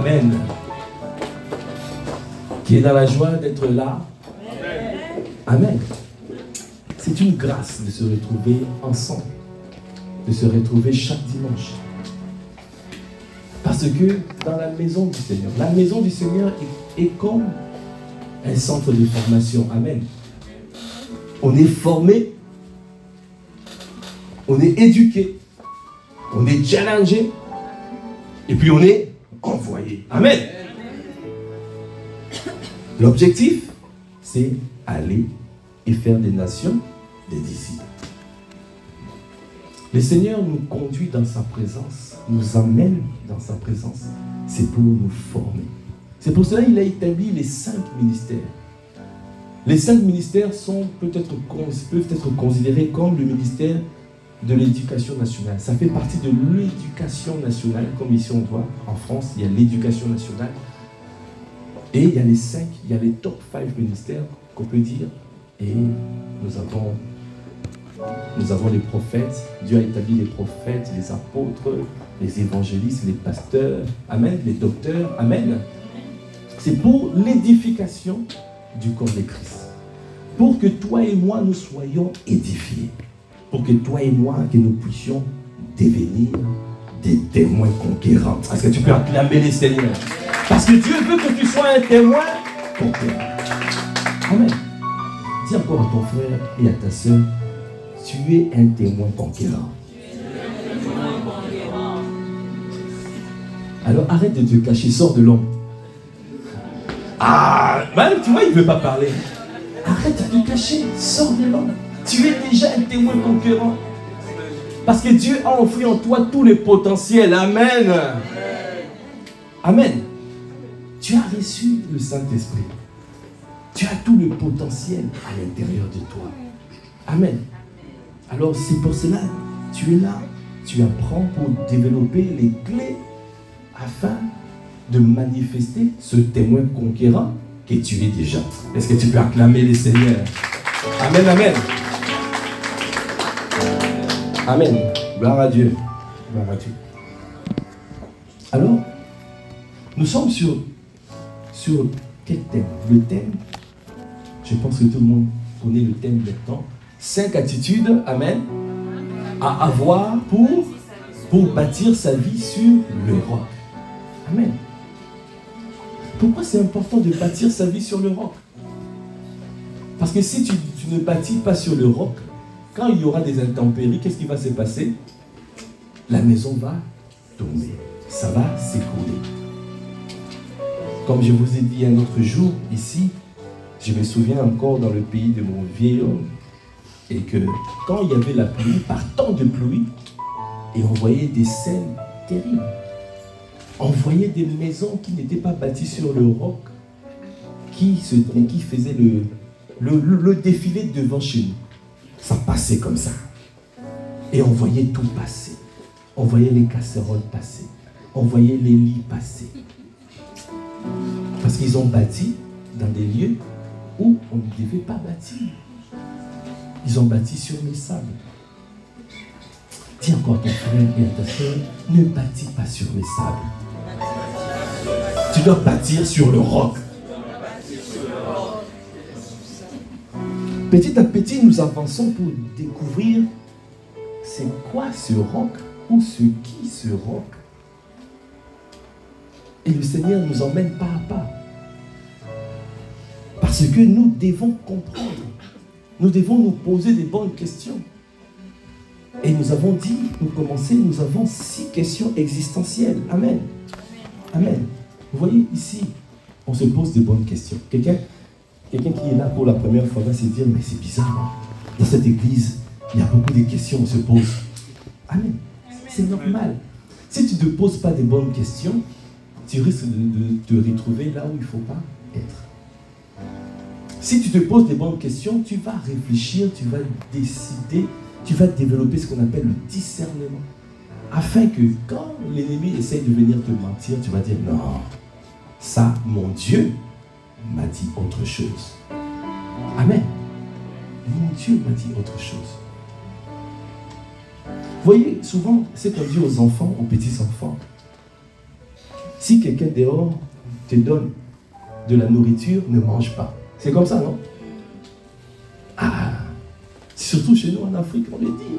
Amen. Qui est dans la joie d'être là. Amen. C'est une grâce de se retrouver ensemble, de se retrouver chaque dimanche. Parce que dans la maison du Seigneur, la maison du Seigneur est comme un centre de formation. Amen. On est formé, on est éduqué, on est challengé, et puis on est envoyé. Amen. L'objectif, c'est aller et faire des nations des disciples. Le Seigneur nous conduit dans sa présence, nous amène dans sa présence. C'est pour nous former. C'est pour cela qu'il a établi les 5 ministères. Les 5 ministères peuvent être considérés comme le ministère de l'éducation nationale. Ça fait partie de l'éducation nationale, comme ici on voit en France, il y a l'éducation nationale. Et il y a les 5, il y a les top 5 ministères qu'on peut dire. Et nous avons les prophètes. Dieu a établi les prophètes, les apôtres, les évangélistes, les pasteurs. Amen. Les docteurs. Amen. C'est pour l'édification du corps de Christ. Pour que toi et moi, nous soyons édifiés. Pour que toi et moi, que nous puissions devenir des témoins conquérants. Est-ce que tu peux acclamer les seigneurs? Parce que Dieu veut que tu sois un témoin conquérant. Amen. Dis encore à ton frère et à ta soeur, tu es un témoin conquérant. Alors arrête de te cacher, sors de l'ombre. Ah, même tu vois, il ne veut pas parler. Arrête de te cacher, sors de l'ombre. Tu es déjà un témoin conquérant. Parce que Dieu a enfoui en toi tous les potentiels. Amen. Amen. Tu as reçu le Saint-Esprit. Tu as tout le potentiel à l'intérieur de toi. Amen. Alors c'est pour cela, tu es là, tu apprends pour développer les clés afin de manifester ce témoin conquérant que tu es déjà. Est-ce que tu peux acclamer les seigneurs? Amen, amen. Amen. Gloire à Dieu. Gloire à Dieu. Alors, nous sommes sur quel thème? Le thème, je pense que tout le monde connaît le thème maintenant. 5 attitudes, amen, à avoir pour bâtir sa vie sur le roc. Amen. Pourquoi c'est important de bâtir sa vie sur le roc? Parce que si tu ne bâtis pas sur le roc, quand il y aura des intempéries, qu'est-ce qui va se passer? La maison va tomber, ça va s'écrouler. Comme je vous ai dit un autre jour ici, je me souviens encore dans le pays de mon vieil homme, et que quand il y avait la pluie, par temps de pluie, et on voyait des scènes terribles. On voyait des maisons qui n'étaient pas bâties sur le roc, qui faisaient le défilé devant chez nous. Ça passait comme ça. Et on voyait tout passer. On voyait les casseroles passer. On voyait les lits passer. Parce qu'ils ont bâti dans des lieux où on ne devait pas bâtir. Ils ont bâti sur les sables. Dis encore à ton frère et à ta soeur, ne bâtis pas sur les sables. Tu dois bâtir sur le roc. Petit à petit, nous avançons pour découvrir c'est quoi ce roc ou ce roc. Et le Seigneur nous emmène pas à pas. Parce que nous devons comprendre. Nous devons nous poser des bonnes questions. Et nous avons dit, nous avons 6 questions existentielles. Amen. Amen. Vous voyez ici, on se pose des bonnes questions. Quelqu'un qui est là pour la première fois va se dire, mais c'est bizarre, hein? Dans cette église, il y a beaucoup de questions, on se pose. Amen. C'est normal. Si tu ne te poses pas des bonnes questions, tu risques de te retrouver là où il ne faut pas être. Si tu te poses des bonnes questions, tu vas réfléchir, tu vas décider, tu vas développer ce qu'on appelle le discernement. Afin que quand l'ennemi essaie de venir te mentir, tu vas dire non, ça, mon Dieu m'a dit autre chose. Amen. Mon Dieu m'a dit autre chose. Vous voyez, souvent, c'est qu'on dit aux enfants, aux petits-enfants, Si quelqu'un dehors te donne de la nourriture, ne mange pas. C'est comme ça, non? Ah, surtout chez nous en Afrique, on le dit.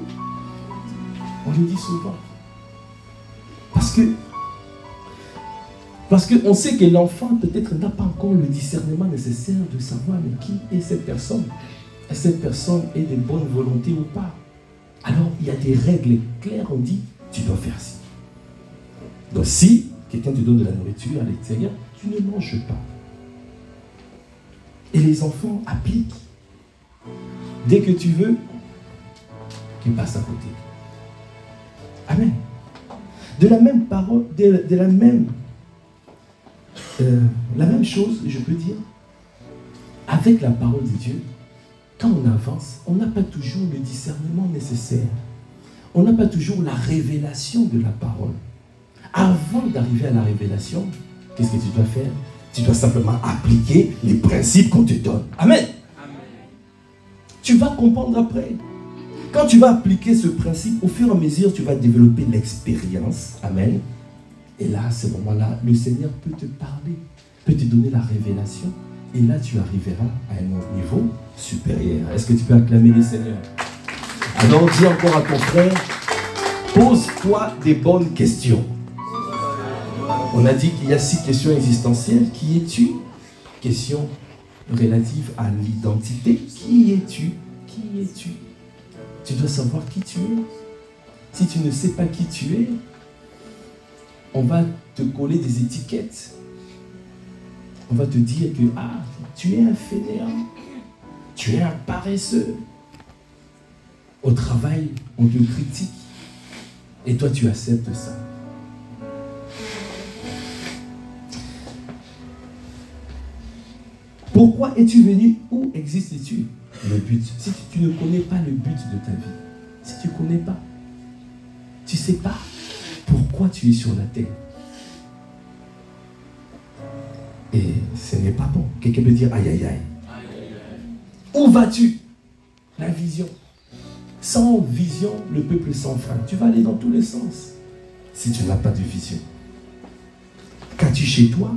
On le dit souvent. Parce qu'on sait que l'enfant peut-être n'a pas encore le discernement nécessaire de savoir mais qui est cette personne. Est-ce que cette personne est de bonne volonté ou pas? Alors il y a des règles claires, on dit, tu dois faire ci. Donc si quelqu'un te donne de la nourriture à l'extérieur, tu ne manges pas. Et les enfants appliquent. Dès que tu veux, tu passes à côté. Amen. De la même parole, la même chose, je peux dire, avec la parole de Dieu, quand on avance, on n'a pas toujours le discernement nécessaire. On n'a pas toujours la révélation de la parole. Avant d'arriver à la révélation, qu'est-ce que tu dois faire? Tu dois simplement appliquer les principes qu'on te donne. Amen. Tu vas comprendre après. Quand tu vas appliquer ce principe, au fur et à mesure, tu vas développer l'expérience. Amen. Et là, à ce moment-là, le Seigneur peut te parler, peut te donner la révélation. Et là, tu arriveras à un niveau supérieur. Est-ce que tu peux acclamer le Seigneur? Alors, dis encore à ton frère, pose-toi des bonnes questions. On a dit qu'il y a 6 questions existentielles. Qui es-tu? Question relative à l'identité. Qui es-tu? Qui es-tu? Tu dois savoir qui tu es. Si tu ne sais pas qui tu es, on va te coller des étiquettes. On va te dire que tu es un fainéant, tu es un paresseux. Au travail, on te critique. Et toi, tu acceptes ça. Pourquoi es-tu venu? Où existes-tu? Le but. Si tu ne connais pas le but de ta vie, si tu ne connais pas, tu ne sais pas pourquoi tu es sur la terre. Et ce n'est pas bon. Quelqu'un peut dire aïe aïe aïe. Où vas-tu? La vision. Sans vision, le peuple sans frein. Tu vas aller dans tous les sens si tu n'as pas de vision. Qu'as-tu chez toi?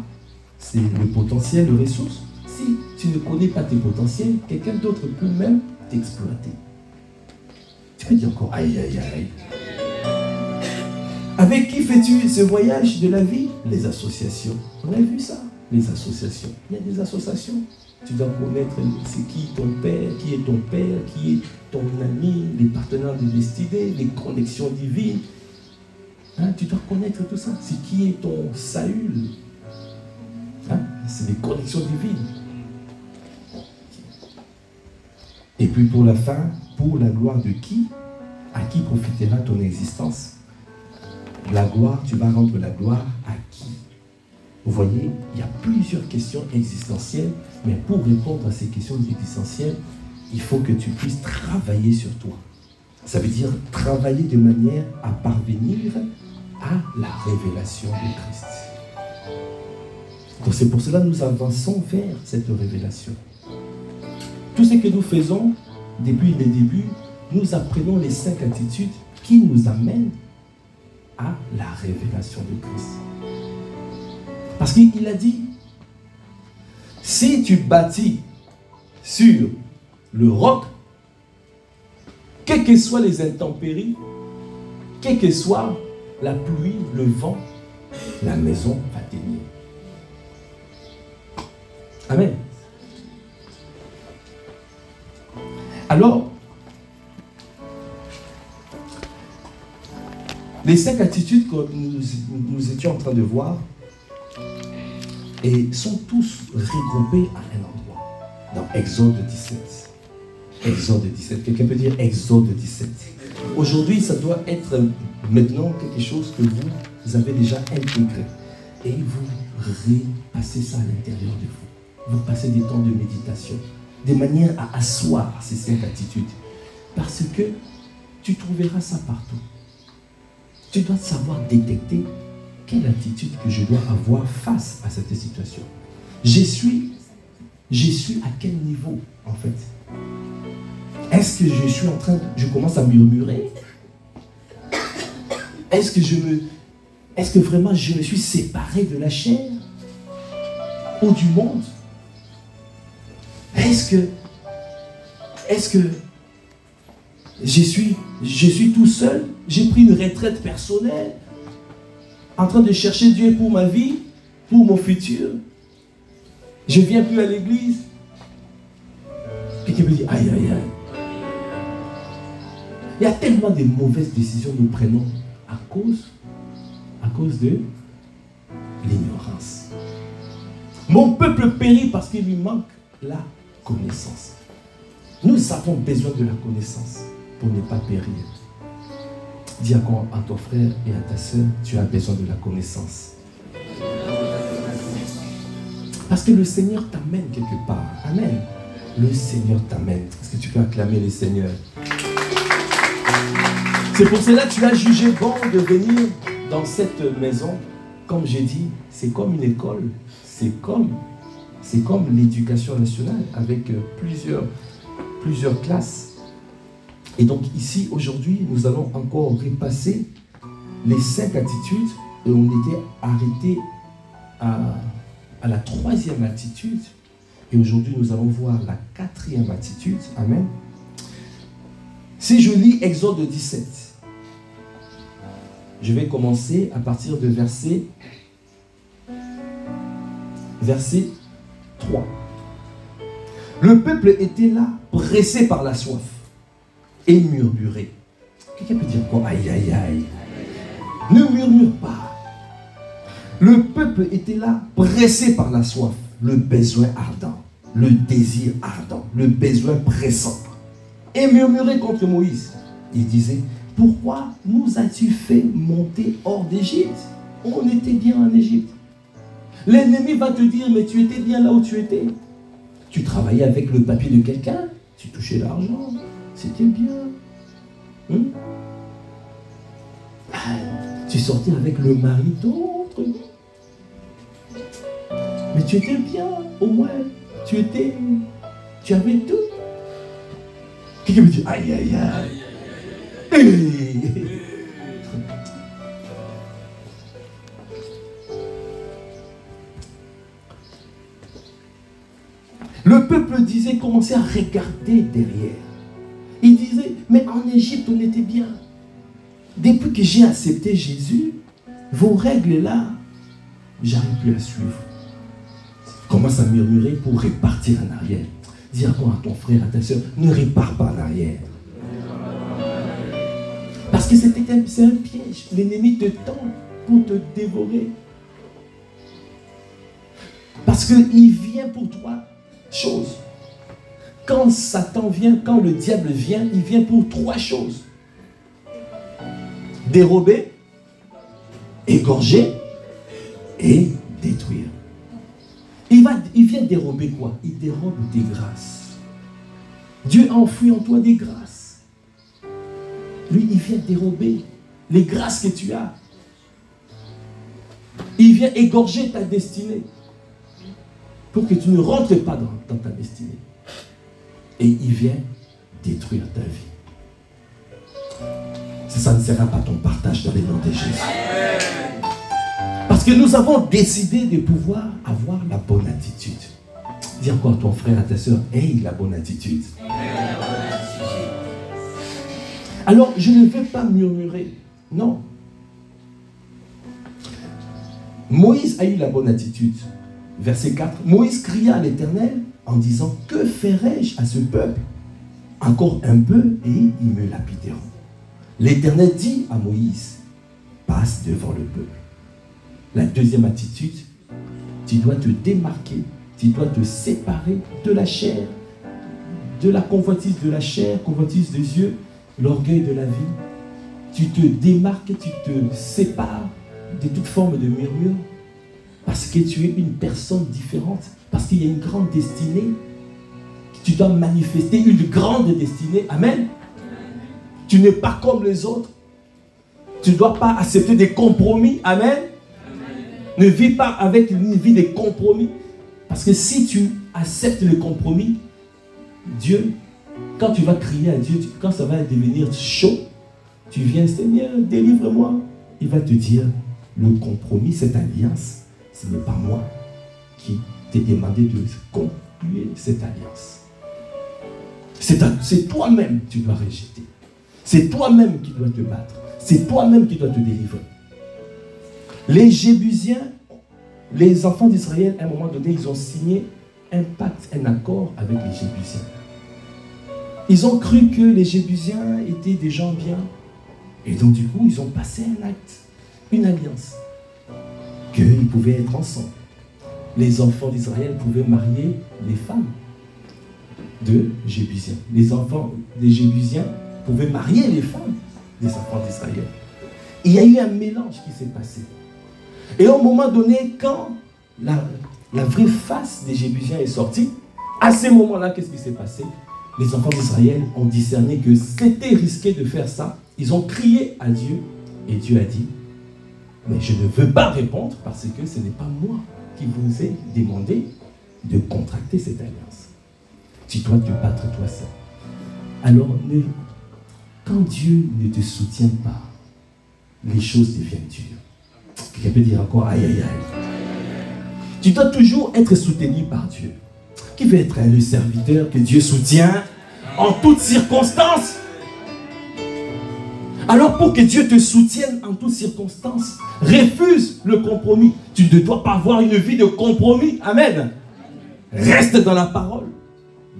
C'est le potentiel, le ressource. Si tu ne connais pas tes potentiels, quelqu'un d'autre peut même t'exploiter. Tu peux dire encore aïe aïe aïe. Avec qui fais-tu ce voyage de la vie? Les associations. On a vu ça, les associations. Il y a des associations. Tu dois connaître c'est qui ton père, qui est ton père, qui est ton ami, les partenaires de destinée, les connexions divines. Hein, tu dois connaître tout ça. C'est qui est ton Saül. Hein, c'est les connexions divines. Et puis pour la fin, pour la gloire de qui? À qui profitera ton existence? La gloire, tu vas rendre la gloire à qui? Vous voyez, il y a plusieurs questions existentielles, mais pour répondre à ces questions existentielles, il faut que tu puisses travailler sur toi. Ça veut dire travailler de manière à parvenir à la révélation de Christ. Donc c'est pour cela que nous avançons vers cette révélation. Tout ce que nous faisons depuis le début, nous apprenons les 5 attitudes qui nous amènent à la révélation de Christ. Parce qu'il a dit, si tu bâtis sur le roc, quelles que soient les intempéries, quelle que soit la pluie, le vent, la maison va tenir. Amen. Alors, les 5 attitudes que nous étions en train de voir et sont tous regroupés à un endroit, dans Exode 17. Exode 17, quelqu'un peut dire Exode 17. Aujourd'hui, ça doit être maintenant quelque chose que vous avez déjà intégré. Et vous repassez ça à l'intérieur de vous. Vous passez des temps de méditation, de manière à asseoir ces 5 attitudes. Parce que tu trouveras ça partout. Tu dois savoir détecter quelle attitude que je dois avoir face à cette situation. Je suis à quel niveau, en fait? Est-ce que je suis en train je commence à murmurer? Est-ce que Est-ce que vraiment je me suis séparé de la chair ou du monde? Est-ce que je suis tout seul? J'ai pris une retraite personnelle en train de chercher Dieu pour ma vie, pour mon futur. Je ne viens plus à l'église. Quelqu'un me dit, aïe, aïe, aïe. Il y a tellement de mauvaises décisions que nous prenons à cause de l'ignorance. Mon peuple périt parce qu'il lui manque la connaissance. Nous avons besoin de la connaissance pour ne pas périr. Dis à ton frère et à ta soeur, tu as besoin de la connaissance. Parce que le Seigneur t'amène quelque part. Amen. Le Seigneur t'amène. Est-ce que tu peux acclamer le Seigneur? C'est pour cela que tu as jugé bon de venir dans cette maison. Comme j'ai dit, c'est comme une école. C'est comme l'éducation nationale avec plusieurs classes. Et donc ici, aujourd'hui, nous allons encore repasser les 5 attitudes et on était arrêté à la 3e attitude. Et aujourd'hui, nous allons voir la 4e attitude. Amen. Si je lis Exode 17, je vais commencer à partir de verset 3. Le peuple était là, pressé par la soif, et murmurait. Quelqu'un peut dire quoi? Aïe, aïe, aïe. Ne murmure pas. Le peuple était là, pressé par la soif, le besoin ardent, le désir ardent, le besoin pressant, et murmurait contre Moïse. Il disait, pourquoi nous as-tu fait monter hors d'Égypte? On était bien en Égypte. L'ennemi va te dire, mais tu étais bien là où tu étais. Tu travaillais avec le papier de quelqu'un, tu touchais l'argent, c'était bien. Tu sortais avec le mari d'autre. Mais tu étais bien, au moins, tu avais tout. Quelqu'un me dit, aïe, aïe, aïe. Le peuple disait, commençait à regarder derrière. Il disait, mais en Égypte, on était bien. Depuis que j'ai accepté Jésus, vos règles là, j'arrive plus à suivre. Commence à murmurer pour repartir en arrière. Dis encore à ton frère, à ta soeur, ne repars pas en arrière. Parce que c'est un piège. L'ennemi te tend pour te dévorer. Parce qu'il vient pour toi. Chose. Quand Satan vient, quand le diable vient, il vient pour 3 choses. Dérober, égorger et détruire. Il vient dérober quoi? Il dérobe des grâces. Dieu a enfoui en toi des grâces. Lui, il vient dérober les grâces que tu as. Il vient égorger ta destinée pour que tu ne rentres pas dans ta destinée. Et il vient détruire ta vie. Ça ne sera pas ton partage dans les noms de Jésus. Parce que nous avons décidé de pouvoir avoir la bonne attitude. Dis encore à ton frère, à ta soeur, aie la bonne attitude. Alors, je ne veux pas murmurer. Non. Moïse a eu la bonne attitude. Verset 4. Moïse cria à l'Éternel en disant, que ferai-je à ce peuple? Encore un peu et ils me lapideront. L'Éternel dit à Moïse, passe devant le peuple. La deuxième attitude, tu dois te démarquer, tu dois te séparer de la chair, de la convoitise de la chair, convoitise des yeux, l'orgueil de la vie. Tu te démarques, tu te sépares de toute forme de murmure parce que tu es une personne différente, parce qu'il y a une grande destinée. Tu dois manifester une grande destinée. Amen. Tu n'es pas comme les autres. Tu ne dois pas accepter des compromis. Amen. Ne vis pas avec une vie de compromis. Parce que si tu acceptes le compromis, Dieu, quand tu vas crier à Dieu, quand ça va devenir chaud, tu viens, Seigneur, délivre-moi. Il va te dire, le compromis, cette alliance, ce n'est pas moi qui t'ai demandé de conclure cette alliance. C'est toi-même qui tu dois rejeter. C'est toi-même qui dois te battre. C'est toi-même qui dois te délivrer. Les Jébusiens, les enfants d'Israël, à un moment donné, ils ont signé un pacte, un accord avec les Jébusiens. Ils ont cru que les Jébusiens étaient des gens bien. Et donc, du coup, ils ont passé un acte, une alliance, qu'ils pouvaient être ensemble. Les enfants d'Israël pouvaient marier les femmes de Jébusiens. Les enfants des Jébusiens pouvaient marier les femmes des enfants d'Israël. Il y a eu un mélange qui s'est passé. Et au moment donné, quand la vraie face des Jébusiens est sortie, à ce moment-là, qu'est-ce qui s'est passé? Les enfants d'Israël ont discerné que c'était risqué de faire ça. Ils ont crié à Dieu et Dieu a dit, mais je ne veux pas répondre parce que ce n'est pas moi qui vous ai demandé de contracter cette alliance. Tu dois te battre toi seul. Alors, quand Dieu ne te soutient pas, les choses deviennent dures. Quelqu'un peut dire encore aïe aïe aïe. Tu dois toujours être soutenu par Dieu. Qui veut être le serviteur que Dieu soutient en toutes circonstances? Alors pour que Dieu te soutienne en toutes circonstances, refuse le compromis. Tu ne dois pas avoir une vie de compromis. Amen. Reste dans la parole.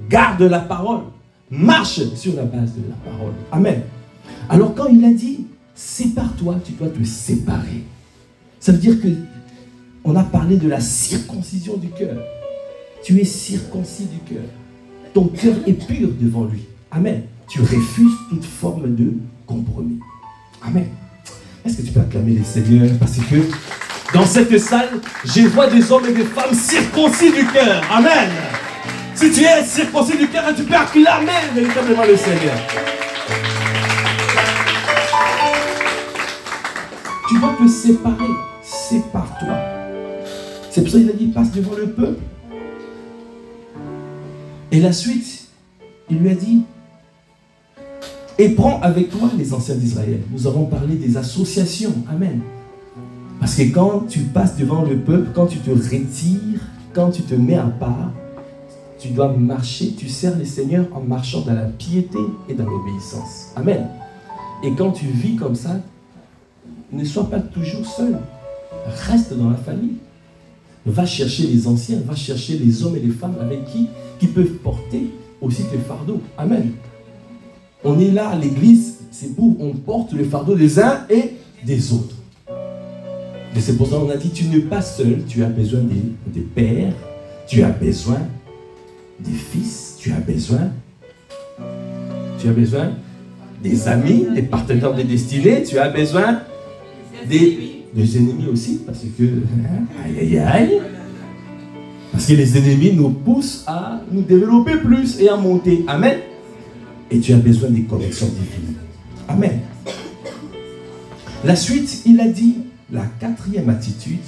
Garde la parole. Marche sur la base de la parole. Amen. Alors quand il a dit, sépare-toi, tu dois te séparer. Ça veut dire que on a parlé de la circoncision du cœur. Tu es circoncis du cœur. Ton cœur est pur devant lui. Amen. Tu refuses toute forme de compromis. Amen. Est-ce que tu peux acclamer le Seigneur? Parce que dans cette salle, je vois des hommes et des femmes circoncis du cœur. Amen. Si tu es circoncis du cœur, tu peux acclamer véritablement le Seigneur. Tu dois te séparer. Sépare-toi. C'est pour ça qu'il a dit, passe devant le peuple. Et la suite, il lui a dit, et prends avec toi les anciens d'Israël. Nous avons parlé des associations. Amen. Parce que quand tu passes devant le peuple, quand tu te retires, quand tu te mets à part, tu dois marcher, tu sers le Seigneur en marchant dans la piété et dans l'obéissance. Amen. Et quand tu vis comme ça, ne sois pas toujours seul. Reste dans la famille. Va chercher les anciens, va chercher les hommes et les femmes avec qui peuvent porter aussi tes fardeaux. Amen. On est là à l'église, c'est pour on porte le fardeau des uns et des autres. Et c'est pour ça qu'on a dit, tu n'es pas seul, tu as besoin des pères, tu as besoin des fils, tu as besoin des amis, des partenaires de destinée, tu as besoin des ennemis aussi, parce que, aïe aïe aïe, parce que les ennemis nous poussent à nous développer plus et à monter. Amen. Et tu as besoin des corrections divines. Amen. La suite, il a dit, la quatrième attitude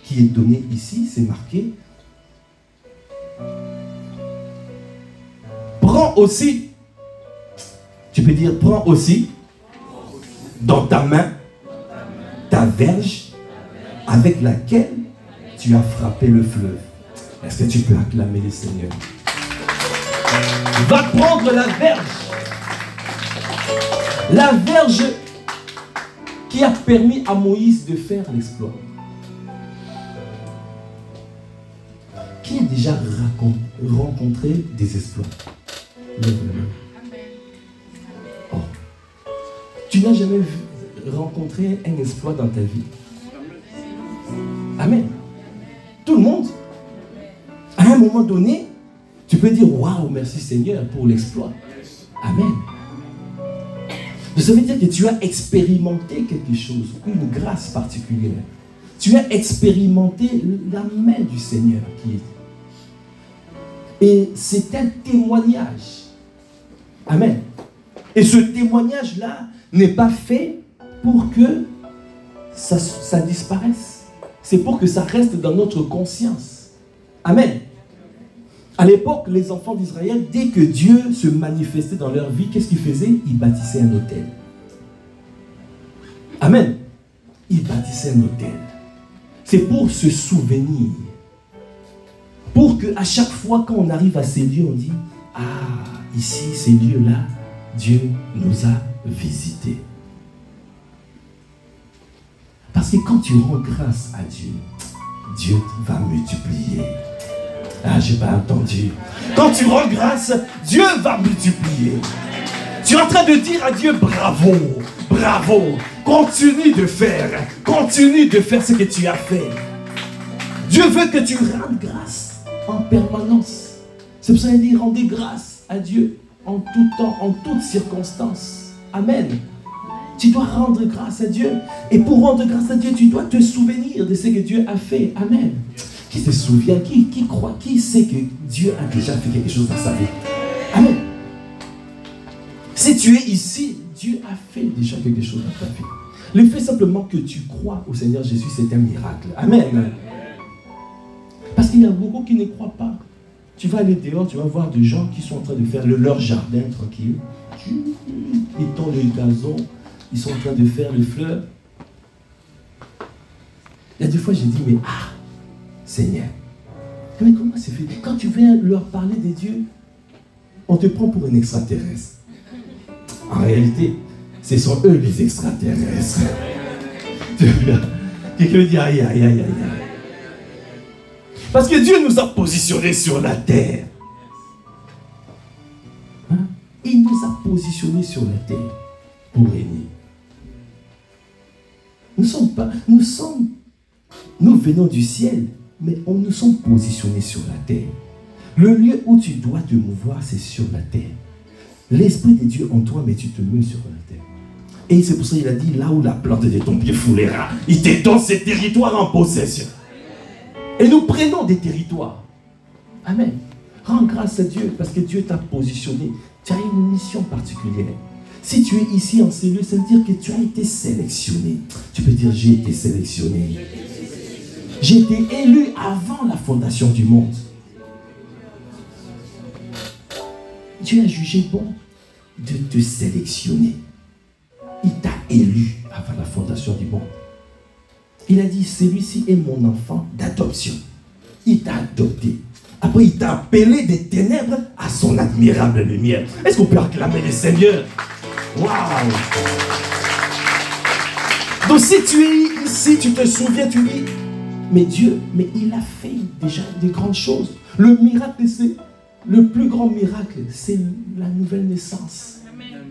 qui est donnée ici, c'est marqué, prends aussi, tu peux dire, prends aussi dans ta main ta verge avec laquelle tu as frappé le fleuve. Est-ce que tu peux acclamer le Seigneur? Va prendre la verge. La verge qui a permis à Moïse de faire l'exploit. Qui a déjà rencontré des exploits? Oh. Tu n'as jamais rencontré un exploit dans ta vie? Amen. Tout le monde. À un moment donné, tu peux dire, waouh, merci Seigneur pour l'exploit. Amen. Ça veut dire que tu as expérimenté quelque chose, une grâce particulière. Tu as expérimenté la main du Seigneur qui est. Et c'est un témoignage. Amen. Et ce témoignage-là n'est pas fait pour que ça disparaisse. C'est pour que ça reste dans notre conscience. Amen. À l'époque, les enfants d'Israël, dès que Dieu se manifestait dans leur vie, qu'est-ce qu'ils faisaient? Ils bâtissaient un autel. Amen. il bâtissait un autel. C'est pour se souvenir. Pour qu'à chaque fois qu'on arrive à ces lieux, on dit, ah, ici, ces lieux-là, Dieu nous a visités. Parce que quand tu rends grâce à Dieu, Dieu va multiplier. Ah, j'ai pas entendu. Quand tu rends grâce, Dieu va multiplier. Tu es en train de dire à Dieu, bravo, bravo. Continue de faire ce que tu as fait. Dieu veut que tu rendes grâce en permanence. C'est pour ça qu'il dit, rendez grâce à Dieu en tout temps, en toutes circonstances. Amen. Tu dois rendre grâce à Dieu. Et pour rendre grâce à Dieu, tu dois te souvenir de ce que Dieu a fait. Amen. Qui se souvient, qui croit, qui sait que Dieu a déjà fait quelque chose dans sa vie. Amen. Si tu es ici, Dieu a fait déjà quelque chose dans ta vie. Le fait simplement que tu crois au Seigneur Jésus, c'est un miracle. Amen. Parce qu'il y a beaucoup qui ne croient pas. Tu vas aller dehors, tu vas voir des gens qui sont en train de faire leur jardin tranquille. Ils tondent le gazon, ils sont en train de faire les fleurs. Il y a des fois, j'ai dit, mais Seigneur, mais comment c'est fait? Quand tu viens leur parler de Dieu, on te prend pour un extraterrestre. En réalité, ce sont eux les extraterrestres. Quelqu'un dit aïe, aïe, aïe, aïe, aïe. Parce que Dieu nous a positionnés sur la terre. Hein? Il nous a positionnés sur la terre pour régner. Nous venons du ciel, mais nous sommes positionnés sur la terre. Le lieu où tu dois te mouvoir, c'est sur la terre. L'Esprit de Dieu en toi, mais tu te mets sur la terre. Et c'est pour ça qu'il a dit, là où la plante de ton pied foulera, il te donne ces territoires en possession. Et nous prenons des territoires. Amen. Rends grâce à Dieu, parce que Dieu t'a positionné. Tu as une mission particulière. Si tu es ici en cellule, ça veut dire que tu as été sélectionné. Tu peux dire, j'ai été sélectionné. J'ai été élu avant la fondation du monde. Dieu a jugé bon de te sélectionner. Il t'a élu avant la fondation du monde. Il a dit, celui-ci est mon enfant d'adoption. Il t'a adopté. Après, il t'a appelé des ténèbres à son admirable lumière. Est-ce qu'on peut acclamer le Seigneur? Waouh! Donc si tu es ici, tu te souviens, tu dis, mais Dieu, mais il a fait déjà des grandes choses. Le miracle, c'est le plus grand miracle, c'est la nouvelle naissance. Amen.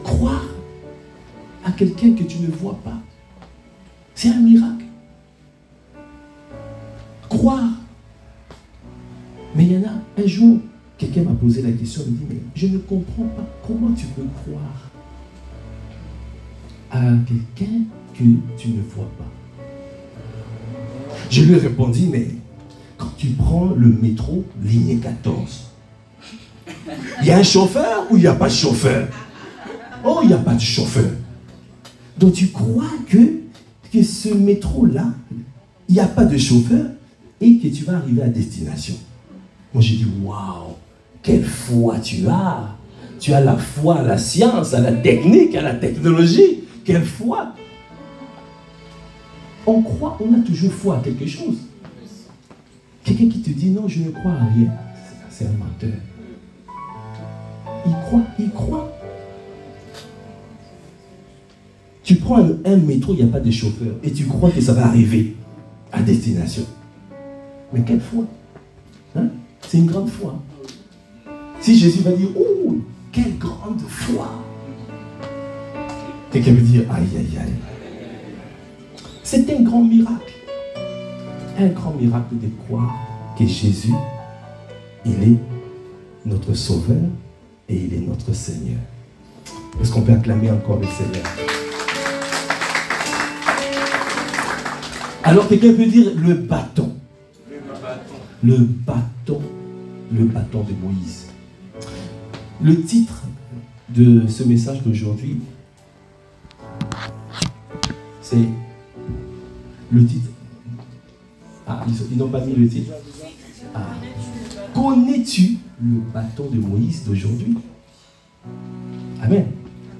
Croire à quelqu'un que tu ne vois pas, c'est un miracle. Croire. Mais il y en a un jour, quelqu'un m'a posé la question, il me dit, mais je ne comprends pas comment tu peux croire à quelqu'un que tu ne vois pas. Je lui ai répondu, mais quand tu prends le métro, ligne 14, il y a un chauffeur ou il n'y a pas de chauffeur? Oh, il n'y a pas de chauffeur. Donc tu crois que ce métro-là, il n'y a pas de chauffeur et que tu vas arriver à destination. Moi, j'ai dit, waouh, quelle foi tu as! Tu as la foi à la science, à la technique, à la technologie. Quelle foi! On croit, on a toujours foi à quelque chose. Quelqu'un qui te dit, non, je ne crois à rien, c'est un menteur. Il croit. Tu prends un métro, il n'y a pas de chauffeur, et tu crois que ça va arriver à destination. Mais quelle foi! Hein? C'est une grande foi. Si Jésus va dire, oh, quelle grande foi! Quelqu'un veut dire, aïe, aïe, aïe. C'est un grand miracle. Un grand miracle de croire que Jésus, il est notre Sauveur et il est notre Seigneur. Est-ce qu'on peut acclamer encore le Seigneur? Alors quelqu'un peut dire le bâton. Le bâton de Moïse. Le titre de ce message d'aujourd'hui, c'est le titre. Ah, ils n'ont pas mis le titre. Ah. Connais-tu le bâton de Moïse d'aujourd'hui? Amen.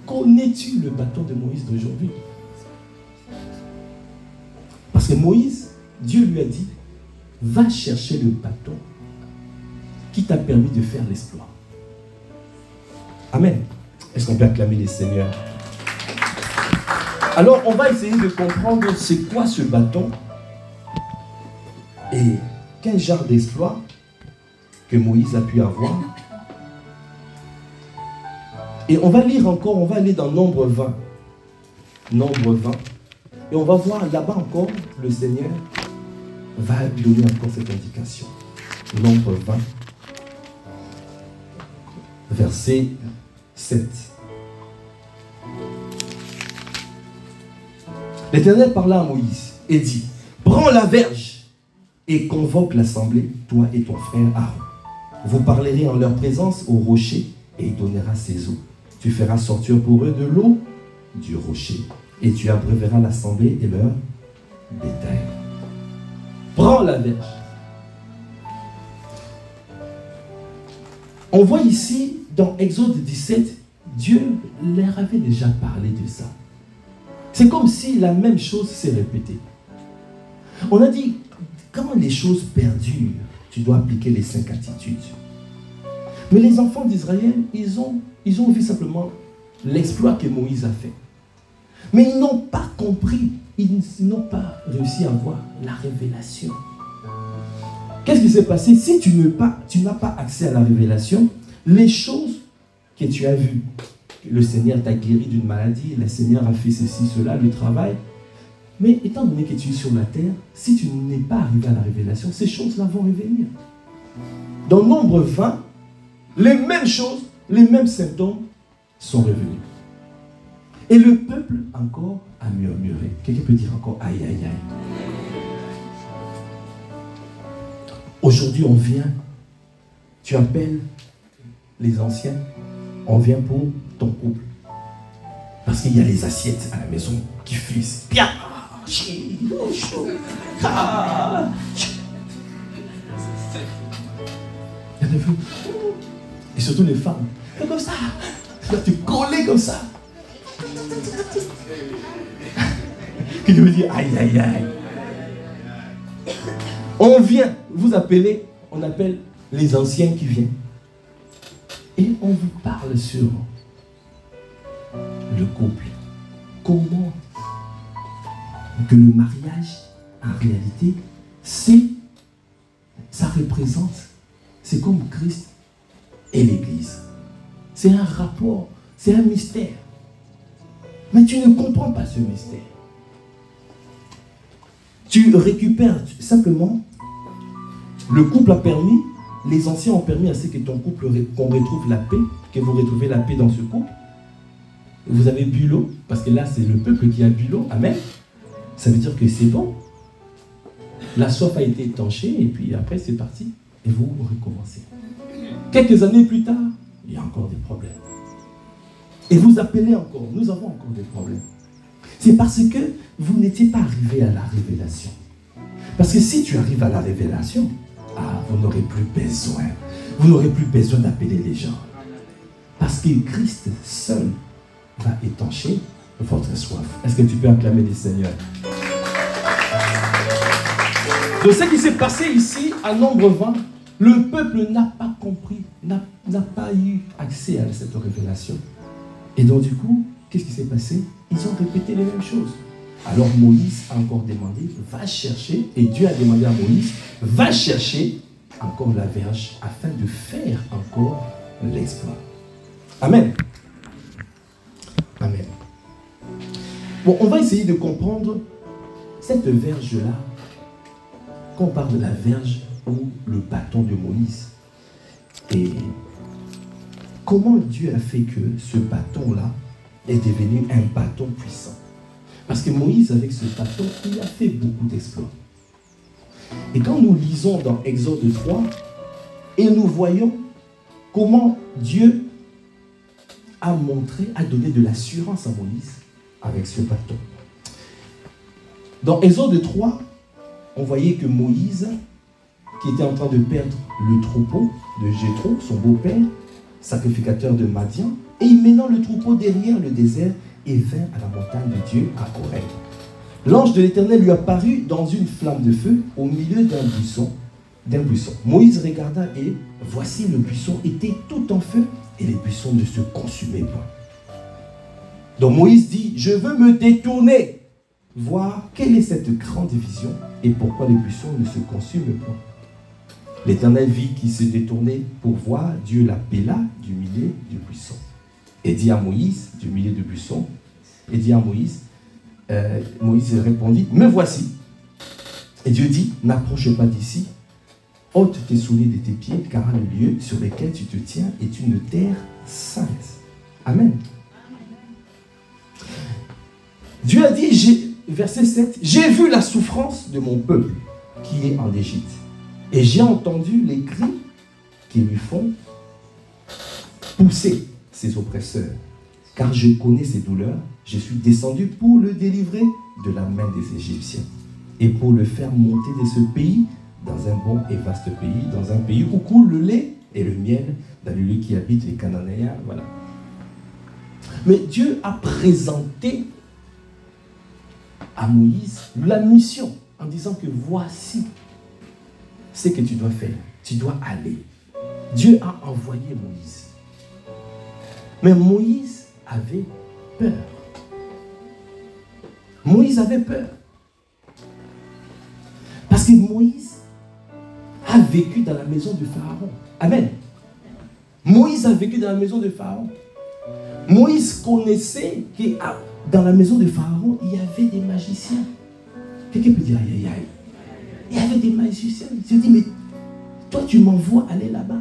Connais-tu le bâton de Moïse d'aujourd'hui? que Moïse, Dieu lui a dit, va chercher le bâton qui t'a permis de faire l'exploit. Amen. Est-ce qu'on peut acclamer les seigneurs? Alors, on va essayer de comprendre c'est quoi ce bâton et quel genre d'exploit que Moïse a pu avoir. Et on va lire encore, on va aller dans Nombre 20. Nombre 20. Et on va voir là-bas encore, le Seigneur va donner encore cette indication. Nombre 20. Verset 7. L'Éternel parla à Moïse et dit, prends la verge et convoque l'assemblée, toi et ton frère Aaron. Vous parlerez en leur présence au rocher et il donnera ses eaux. Tu feras sortir pour eux de l'eau du rocher et tu abreuveras l'assemblée et leur bétail. Prends la verge. On voit ici, dans Exode 17, Dieu leur avait déjà parlé de ça. C'est comme si la même chose s'est répétée. On a dit, quand les choses perdurent, tu dois appliquer les 5 attitudes. Mais les enfants d'Israël, ils ont vu simplement l'exploit que Moïse a fait. Mais ils n'ont pas compris, ils n'ont pas réussi à voir la révélation. Qu'est-ce qui s'est passé? Si tu n'as pas accès à la révélation, les choses que tu as vues, le Seigneur t'a guéri d'une maladie, le Seigneur a fait ceci, cela, le travail. Mais étant donné que tu es sur la terre, si tu n'es pas arrivé à la révélation, ces choses-là vont revenir. Dans Nombre 20, les mêmes choses, les mêmes symptômes sont revenus. Et le peuple encore a murmuré. Quelqu'un peut dire encore aïe, aïe, aïe. Aujourd'hui, on vient, tu appelles les anciens, on vient pour ton couple. Parce qu'il y a les assiettes à la maison qui fuissent. Bien. Et surtout les femmes. Comme ça. Tu vas te coller comme ça. Que je veux dire, aïe, aïe, aïe. On vient, vous appelez, on appelle les anciens qui viennent. Et on vous parle sur le couple. Comment que le mariage, en réalité, ça représente, c'est comme Christ et l'Église. C'est un rapport, c'est un mystère. Mais tu ne comprends pas ce mystère. Tu récupères simplement, le couple a permis, les anciens ont permis à ce que ton couple, qu'on retrouve la paix, que vous retrouvez la paix dans ce couple. Vous avez bu l'eau, parce que là c'est le peuple qui a bu l'eau, amen. Ça veut dire que c'est bon. La soif a été étanchée et puis après c'est parti. Et vous recommencez. Quelques années plus tard, il y a encore des problèmes. Et vous appelez encore, nous avons encore des problèmes. C'est parce que vous n'étiez pas arrivé à la révélation. Parce que si tu arrives à la révélation, vous n'aurez plus besoin. Vous n'aurez plus besoin d'appeler les gens. Parce que Christ seul va étancher votre soif. Est-ce que tu peux acclamer les seigneurs? De ce qui s'est passé ici, à Nombre 20, le peuple n'a pas compris, n'a pas eu accès à cette révélation. Et donc du coup, qu'est-ce qui s'est passé? Ils ont répété les mêmes choses. Alors Moïse a encore demandé, va chercher, et Dieu a demandé à Moïse, va chercher encore la verge afin de faire encore l'exploit. Amen. Amen. Bon, on va essayer de comprendre cette verge-là, quand on parle de la verge ou le bâton de Moïse. Et comment Dieu a fait que ce bâton-là est devenu un bâton puissant. Parce que Moïse, avec ce bâton, il a fait beaucoup d'exploits. Et quand nous lisons dans Exode 3, et nous voyons comment Dieu a montré, a donné de l'assurance à Moïse avec ce bâton. Dans Exode 3, on voyait que Moïse, qui était en train de perdre le troupeau de Jéthro, son beau-père, sacrificateur de Madian, et il menant le troupeau derrière le désert et vint à la montagne de Dieu à Horeb. L'ange de l'Éternel lui apparut dans une flamme de feu au milieu d'un buisson. Moïse regarda et voici le buisson était tout en feu et les buissons ne se consumaient pas. Donc Moïse dit, je veux me détourner, voir quelle est cette grande vision et pourquoi les buissons ne se consument pas. L'Éternel vit qu'il se détournait pour voir, Dieu l'appela du milieu du buisson. Et dit à Moïse, du milieu du buisson, et dit à Moïse, Moïse répondit, me voici. Et Dieu dit, n'approche pas d'ici, ôte tes souliers de tes pieds, car le lieu sur lequel tu te tiens est une terre sainte. Amen. Dieu a dit, verset 7, j'ai vu la souffrance de mon peuple qui est en Égypte, et j'ai entendu les cris qui lui font pousser ses oppresseurs, car je connais ses douleurs, je suis descendu pour le délivrer de la main des Égyptiens, et pour le faire monter de ce pays dans un bon et vaste pays, dans un pays où coule le lait et le miel, dans le lieu qui habite les Cananéens, voilà. Mais Dieu a présenté à Moïse la mission en disant que voici ce que tu dois faire, tu dois aller. Dieu a envoyé Moïse. Mais Moïse avait peur. Moïse avait peur. Parce que Moïse a vécu dans la maison de Pharaon. Amen. Moïse a vécu dans la maison de Pharaon. Moïse connaissait que dans la maison de Pharaon, il y avait des magiciens. Quelqu'un peut dire aïe aïe aïe. Il y avait des magiciens. Il se dit, mais toi tu m'envoies aller là-bas.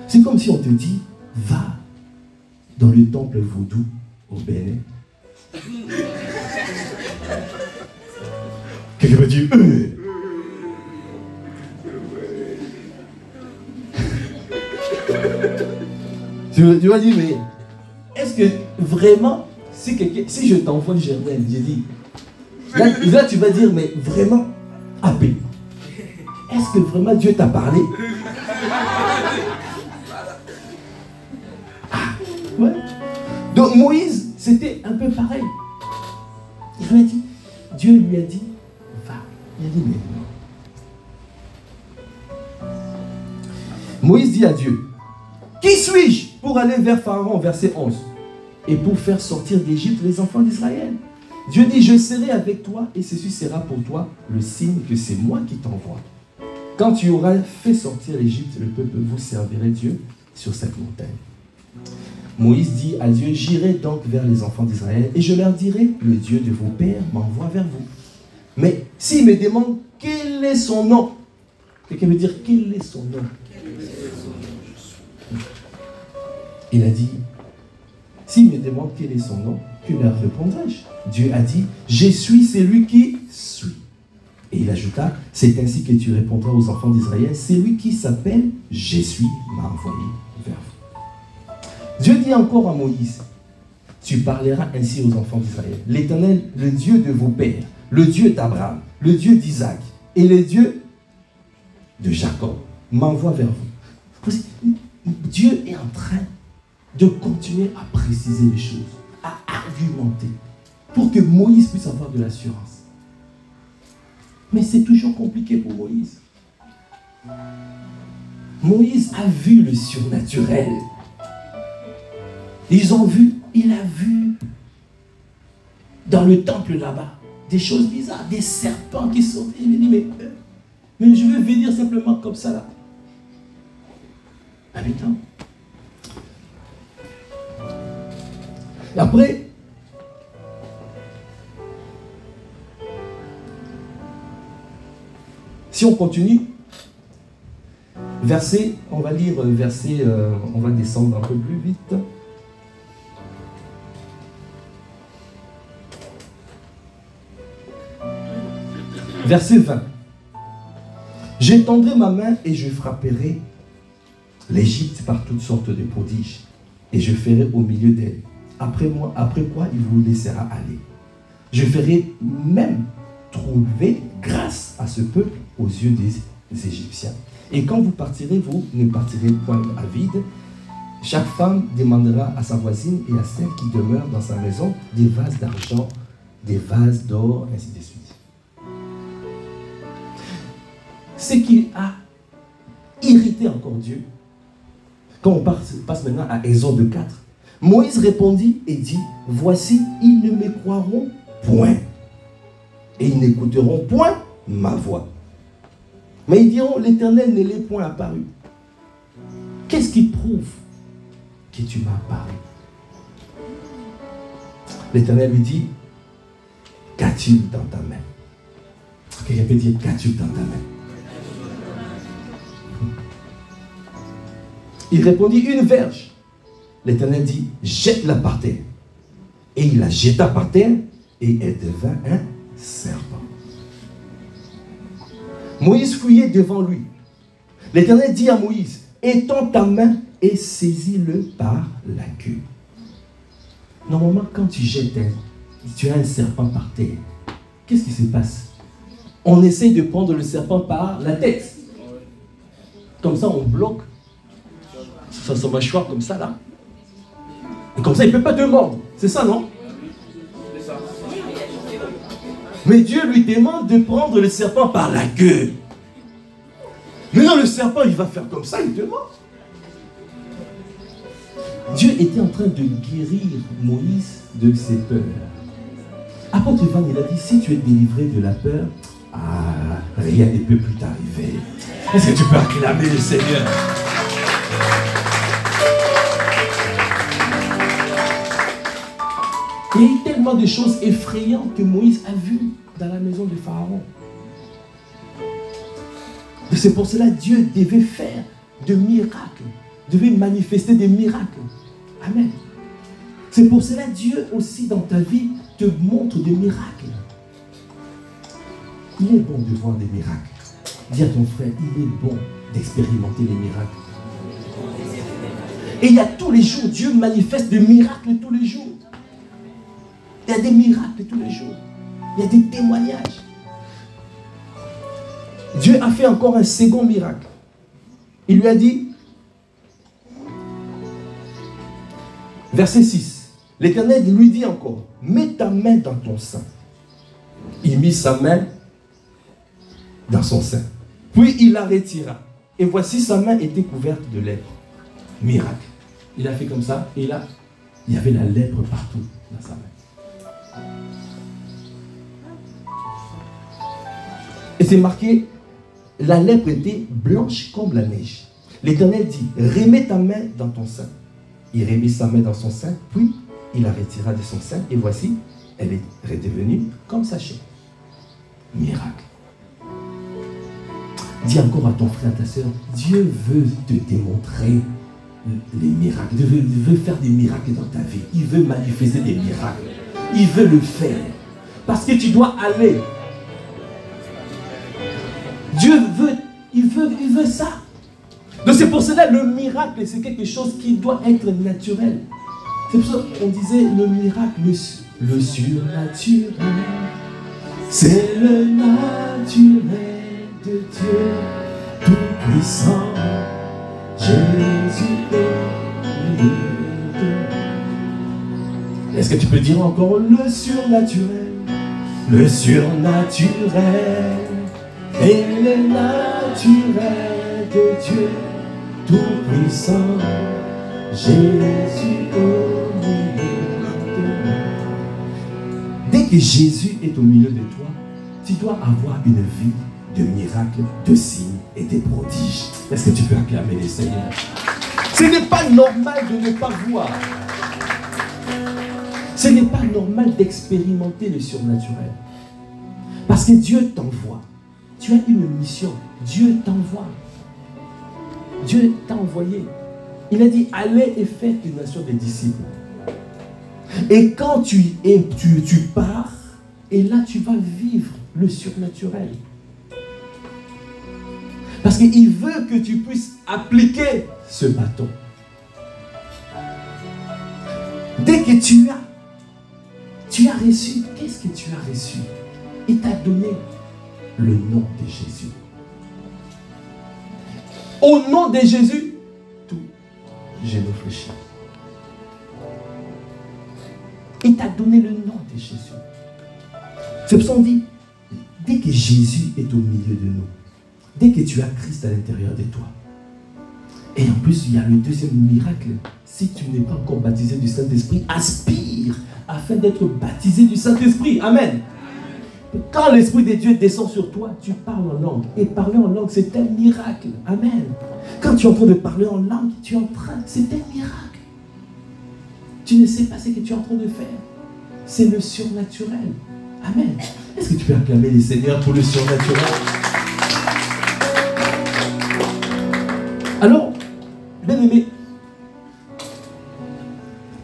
C'est comme si on te dit, va dans le temple vaudou au Bénin. Quelqu'un peut dire, Tu vas dire, mais est-ce que vraiment, si je t'envoie Germaine, j'ai dit, là tu vas dire, mais vraiment, appelle. Est-ce que vraiment Dieu t'a parlé? Ah, ouais. Donc Moïse, c'était un peu pareil. Il lui a dit, Dieu lui a dit, va. Il a dit, mais non. Moïse dit à Dieu, qui suis-je pour aller vers Pharaon, verset 11, et pour faire sortir d'Égypte les enfants d'Israël? Dieu dit, je serai avec toi et ceci sera pour toi le signe que c'est moi qui t'envoie. Quand tu auras fait sortir l'Égypte, le peuple vous servirait Dieu sur cette montagne. Moïse dit à Dieu, j'irai donc vers les enfants d'Israël et je leur dirai, le Dieu de vos pères m'envoie vers vous. Mais s'ils me demandent quel est son nom, quelqu'un veut dire quel est son nom? Il a dit, s'il me demande quel est son nom, que leur répondrai-je? Dieu a dit, je suis celui qui suis. Et il ajouta, c'est ainsi que tu répondras aux enfants d'Israël, celui qui s'appelle je suis m'a envoyé vers vous. Dieu dit encore à Moïse, tu parleras ainsi aux enfants d'Israël. L'Éternel, le Dieu de vos pères, le Dieu d'Abraham, le Dieu d'Isaac et le Dieu de Jacob m'envoie vers vous. Dieu est en train de continuer à préciser les choses, à argumenter, pour que Moïse puisse avoir de l'assurance. Mais c'est toujours compliqué pour Moïse. Moïse a vu le surnaturel. Ils ont vu, il a vu dans le temple là-bas des choses bizarres, des serpents qui sortent. Il me dit, mais je veux venir simplement comme ça là. Habitant. Et après, si on continue, verset, on va lire verset, on va descendre un peu plus vite. Verset 20. J'étendrai ma main et je frapperai l'Égypte par toutes sortes de prodiges, et je ferai au milieu d'elle. Après quoi il vous laissera aller. Je ferai même trouver grâce à ce peuple aux yeux des Égyptiens. Et quand vous partirez, vous ne partirez point à vide. Chaque femme demandera à sa voisine et à celle qui demeure dans sa maison des vases d'argent des vases d'or, ainsi de suite. Ce qui a irrité encore Dieu, quand on passe maintenant à Exode 4, Moïse répondit et dit, voici, ils ne me croiront point, et ils n'écouteront point ma voix. Mais ils diront, l'Éternel ne l'est point apparu. Qu'est-ce qui prouve que tu m'as apparu? L'Éternel lui dit, qu'as-tu dans ta main? Quelqu'un peut dire, qu'as-tu dans ta main? Il répondit, une verge. L'Éternel dit, jette-la par terre. Et il la jeta par terre, et elle devint un serpent. Moïse fouillait devant lui. L'Éternel dit à Moïse, étends ta main et saisis-le par la queue. Normalement, quand tu jettes, tu as un serpent par terre. Qu'est-ce qui se passe? On essaie de prendre le serpent par la tête. Comme ça, on bloque son mâchoire comme ça, là. Et comme ça, il ne peut pas te mordre. C'est ça, non? Mais Dieu lui demande de prendre le serpent par la queue. Maintenant, le serpent, il va faire comme ça, il te mord. Dieu était en train de guérir Moïse de ses peurs. Apôtre Ivan, il a dit, si tu es délivré de la peur, rien ne peut plus t'arriver. Est-ce que tu peux acclamer le Seigneur? Il y a eu tellement de choses effrayantes que Moïse a vues dans la maison de Pharaon. Et c'est pour cela que Dieu devait faire de miracles, devait manifester des miracles. Amen. C'est pour cela que Dieu aussi dans ta vie te montre des miracles. Il est bon de voir des miracles. Dis à ton frère, il est bon d'expérimenter les miracles. Et il y a tous les jours, Dieu manifeste des miracles tous les jours. Il y a des miracles tous les jours. Il y a des témoignages. Dieu a fait encore un second miracle. Il lui a dit, verset 6, l'Éternel lui dit encore, mets ta main dans ton sein. Il mit sa main dans son sein. Puis il la retira. Et voici sa main était couverte de lèpre. Miracle. Il a fait comme ça et là, il y avait la lèpre partout dans sa main. Et c'est marqué, la lèpre était blanche comme la neige. L'Éternel dit, remets ta main dans ton sein. Il remit sa main dans son sein, puis il la retira de son sein, et voici, elle est redevenue comme sa chair. Miracle. Dis encore à ton frère, à ta soeur, Dieu veut te démontrer les miracles. Dieu veut faire des miracles dans ta vie. Il veut manifester des miracles. Il veut le faire. Parce que tu dois aller. Dieu veut, il veut ça. Donc c'est pour cela le miracle, c'est quelque chose qui doit être naturel. C'est pour ça qu'on disait le miracle, le surnaturel. C'est le naturel de Dieu Tout-Puissant. Jésus est le Dieu. Est-ce que tu peux dire encore le surnaturel? Le surnaturel. Et le naturel de Dieu Tout-Puissant, Jésus au milieu de nous. Dès que Jésus est au milieu de toi, tu dois avoir une vie de miracles, de signes et de prodiges. Est-ce que tu peux acclamer le Seigneur? Ce n'est pas normal de ne pas voir. Ce n'est pas normal d'expérimenter le surnaturel. Parce que Dieu t'envoie. Tu as une mission. Dieu t'envoie. Dieu t'a envoyé. Il a dit, allez et faites une nation des disciples. Et quand tu pars, et là tu vas vivre le surnaturel. Parce qu'il veut que tu puisses appliquer ce bâton. Dès que tu as reçu, qu'est-ce que tu as reçu? Il t'a donné le nom de Jésus. Au nom de Jésus, tout genou fléchit. Il t'a donné le nom de Jésus. C'est pour ça qu'on dit, dès que Jésus est au milieu de nous, dès que tu as Christ à l'intérieur de toi, et en plus, il y a le deuxième miracle. Si tu n'es pas encore baptisé du Saint-Esprit, aspire afin d'être baptisé du Saint-Esprit. Amen. Quand l'Esprit de Dieu descend sur toi, tu parles en langue. Et parler en langue, c'est un miracle. Amen. Quand tu es en train de parler en langue, c'est un miracle. Tu ne sais pas ce que tu es en train de faire. C'est le surnaturel. Amen. Est-ce que tu peux acclamer les Seigneurs pour le surnaturel? Alors, bien aimé,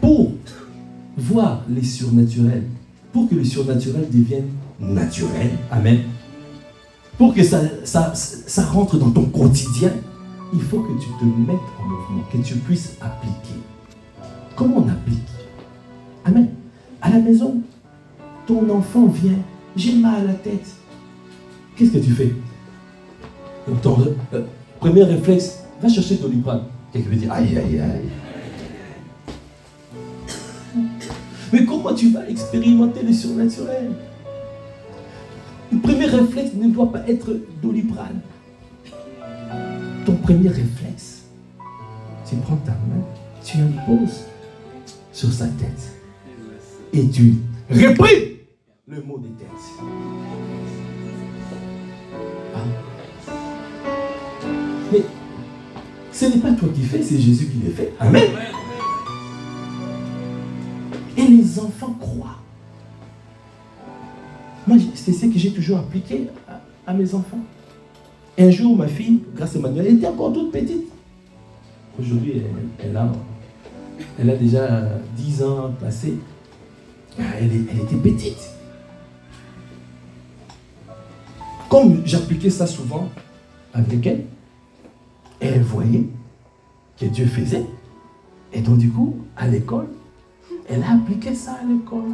pour voir les surnaturels, pour que le surnaturel devienne naturel, amen, pour que ça rentre dans ton quotidien, il faut que tu te mettes en mouvement, que tu puisses appliquer. Comment on applique? Amen. À la maison, ton enfant vient, j'ai mal à la tête. Qu'est-ce que tu fais? Donc ton premier réflexe, va chercher Doliprane. Quelqu'un veut dire, aïe, aïe, aïe. Mais comment tu vas expérimenter le surnaturel? Le premier réflexe ne doit pas être Doliprane. Ton premier réflexe, tu prends ta main, tu imposes sur sa tête et tu réprimes le mot des têtes. Ah. Mais ce n'est pas toi qui fais, c'est Jésus qui le fait. Amen. Et les enfants croient. Moi, c'est ce que j'ai toujours appliqué à mes enfants. Un jour, ma fille, grâce à Emmanuel, elle était encore toute petite. Aujourd'hui, elle a déjà 10 ans passé. Elle était petite. Comme j'appliquais ça souvent avec elle, et elle voyait que Dieu faisait. Et donc du coup, à l'école, elle a appliqué ça à l'école.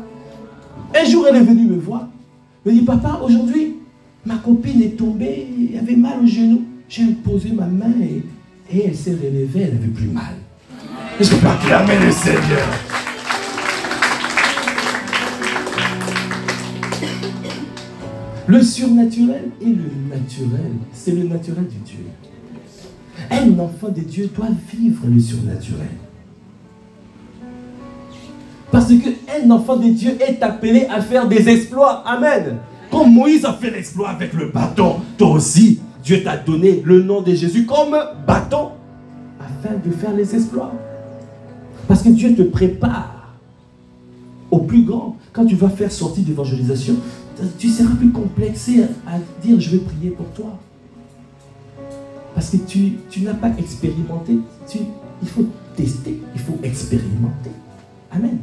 Un jour, elle est venue me voir. Elle me dit, papa, aujourd'hui, ma copine est tombée, elle avait mal au genou. J'ai imposé ma main et elle s'est relevée, elle n'avait plus mal. Est-ce que tu peux acclamer le Seigneur? Le surnaturel et le naturel, c'est le naturel de Dieu. Un enfant de Dieu doit vivre le surnaturel. Parce qu'un enfant de Dieu est appelé à faire des exploits. Amen. Comme Moïse a fait l'exploit avec le bâton, toi aussi, Dieu t'a donné le nom de Jésus comme bâton afin de faire les exploits. Parce que Dieu te prépare au plus grand. Quand tu vas faire sortie d'évangélisation, tu seras plus complexé à dire je vais prier pour toi. Parce que tu n'as pas expérimenté. Il faut tester, il faut expérimenter. Amen.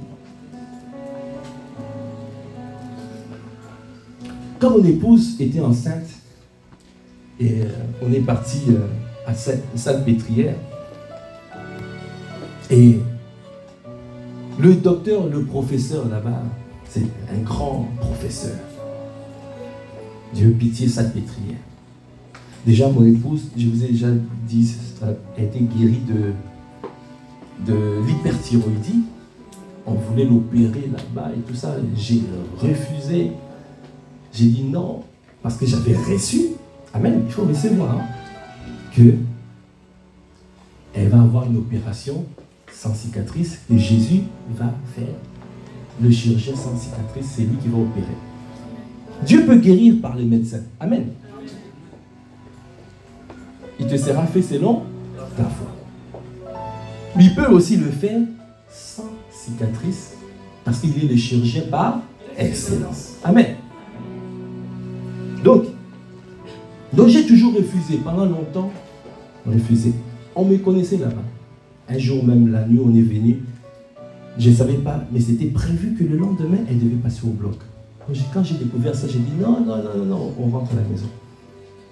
Quand mon épouse était enceinte, et on est parti à Salpêtrière, et le docteur, le professeur là-bas, c'est un grand professeur. Dieu pitié Salpêtrière. Déjà, mon épouse, je vous ai déjà dit, a été guérie de l'hyperthyroïdie. On voulait l'opérer là-bas et tout ça. J'ai refusé. J'ai dit non, parce que j'avais reçu, amen, il faut recevoir, hein, que elle va avoir une opération sans cicatrice et Jésus va faire. Le chirurgien sans cicatrice, c'est lui qui va opérer. Dieu peut guérir par les médecins. Amen. Il te sera fait selon ta foi. Il peut aussi le faire sans cicatrice parce qu'il est le chirurgien par excellence. Amen. Donc j'ai toujours refusé. Pendant longtemps, refusé. On me connaissait là-bas. Un jour même, la nuit, on est venu. Je ne savais pas, mais c'était prévu que le lendemain, elle devait passer au bloc. Quand j'ai découvert ça, j'ai dit non, on rentre à la maison.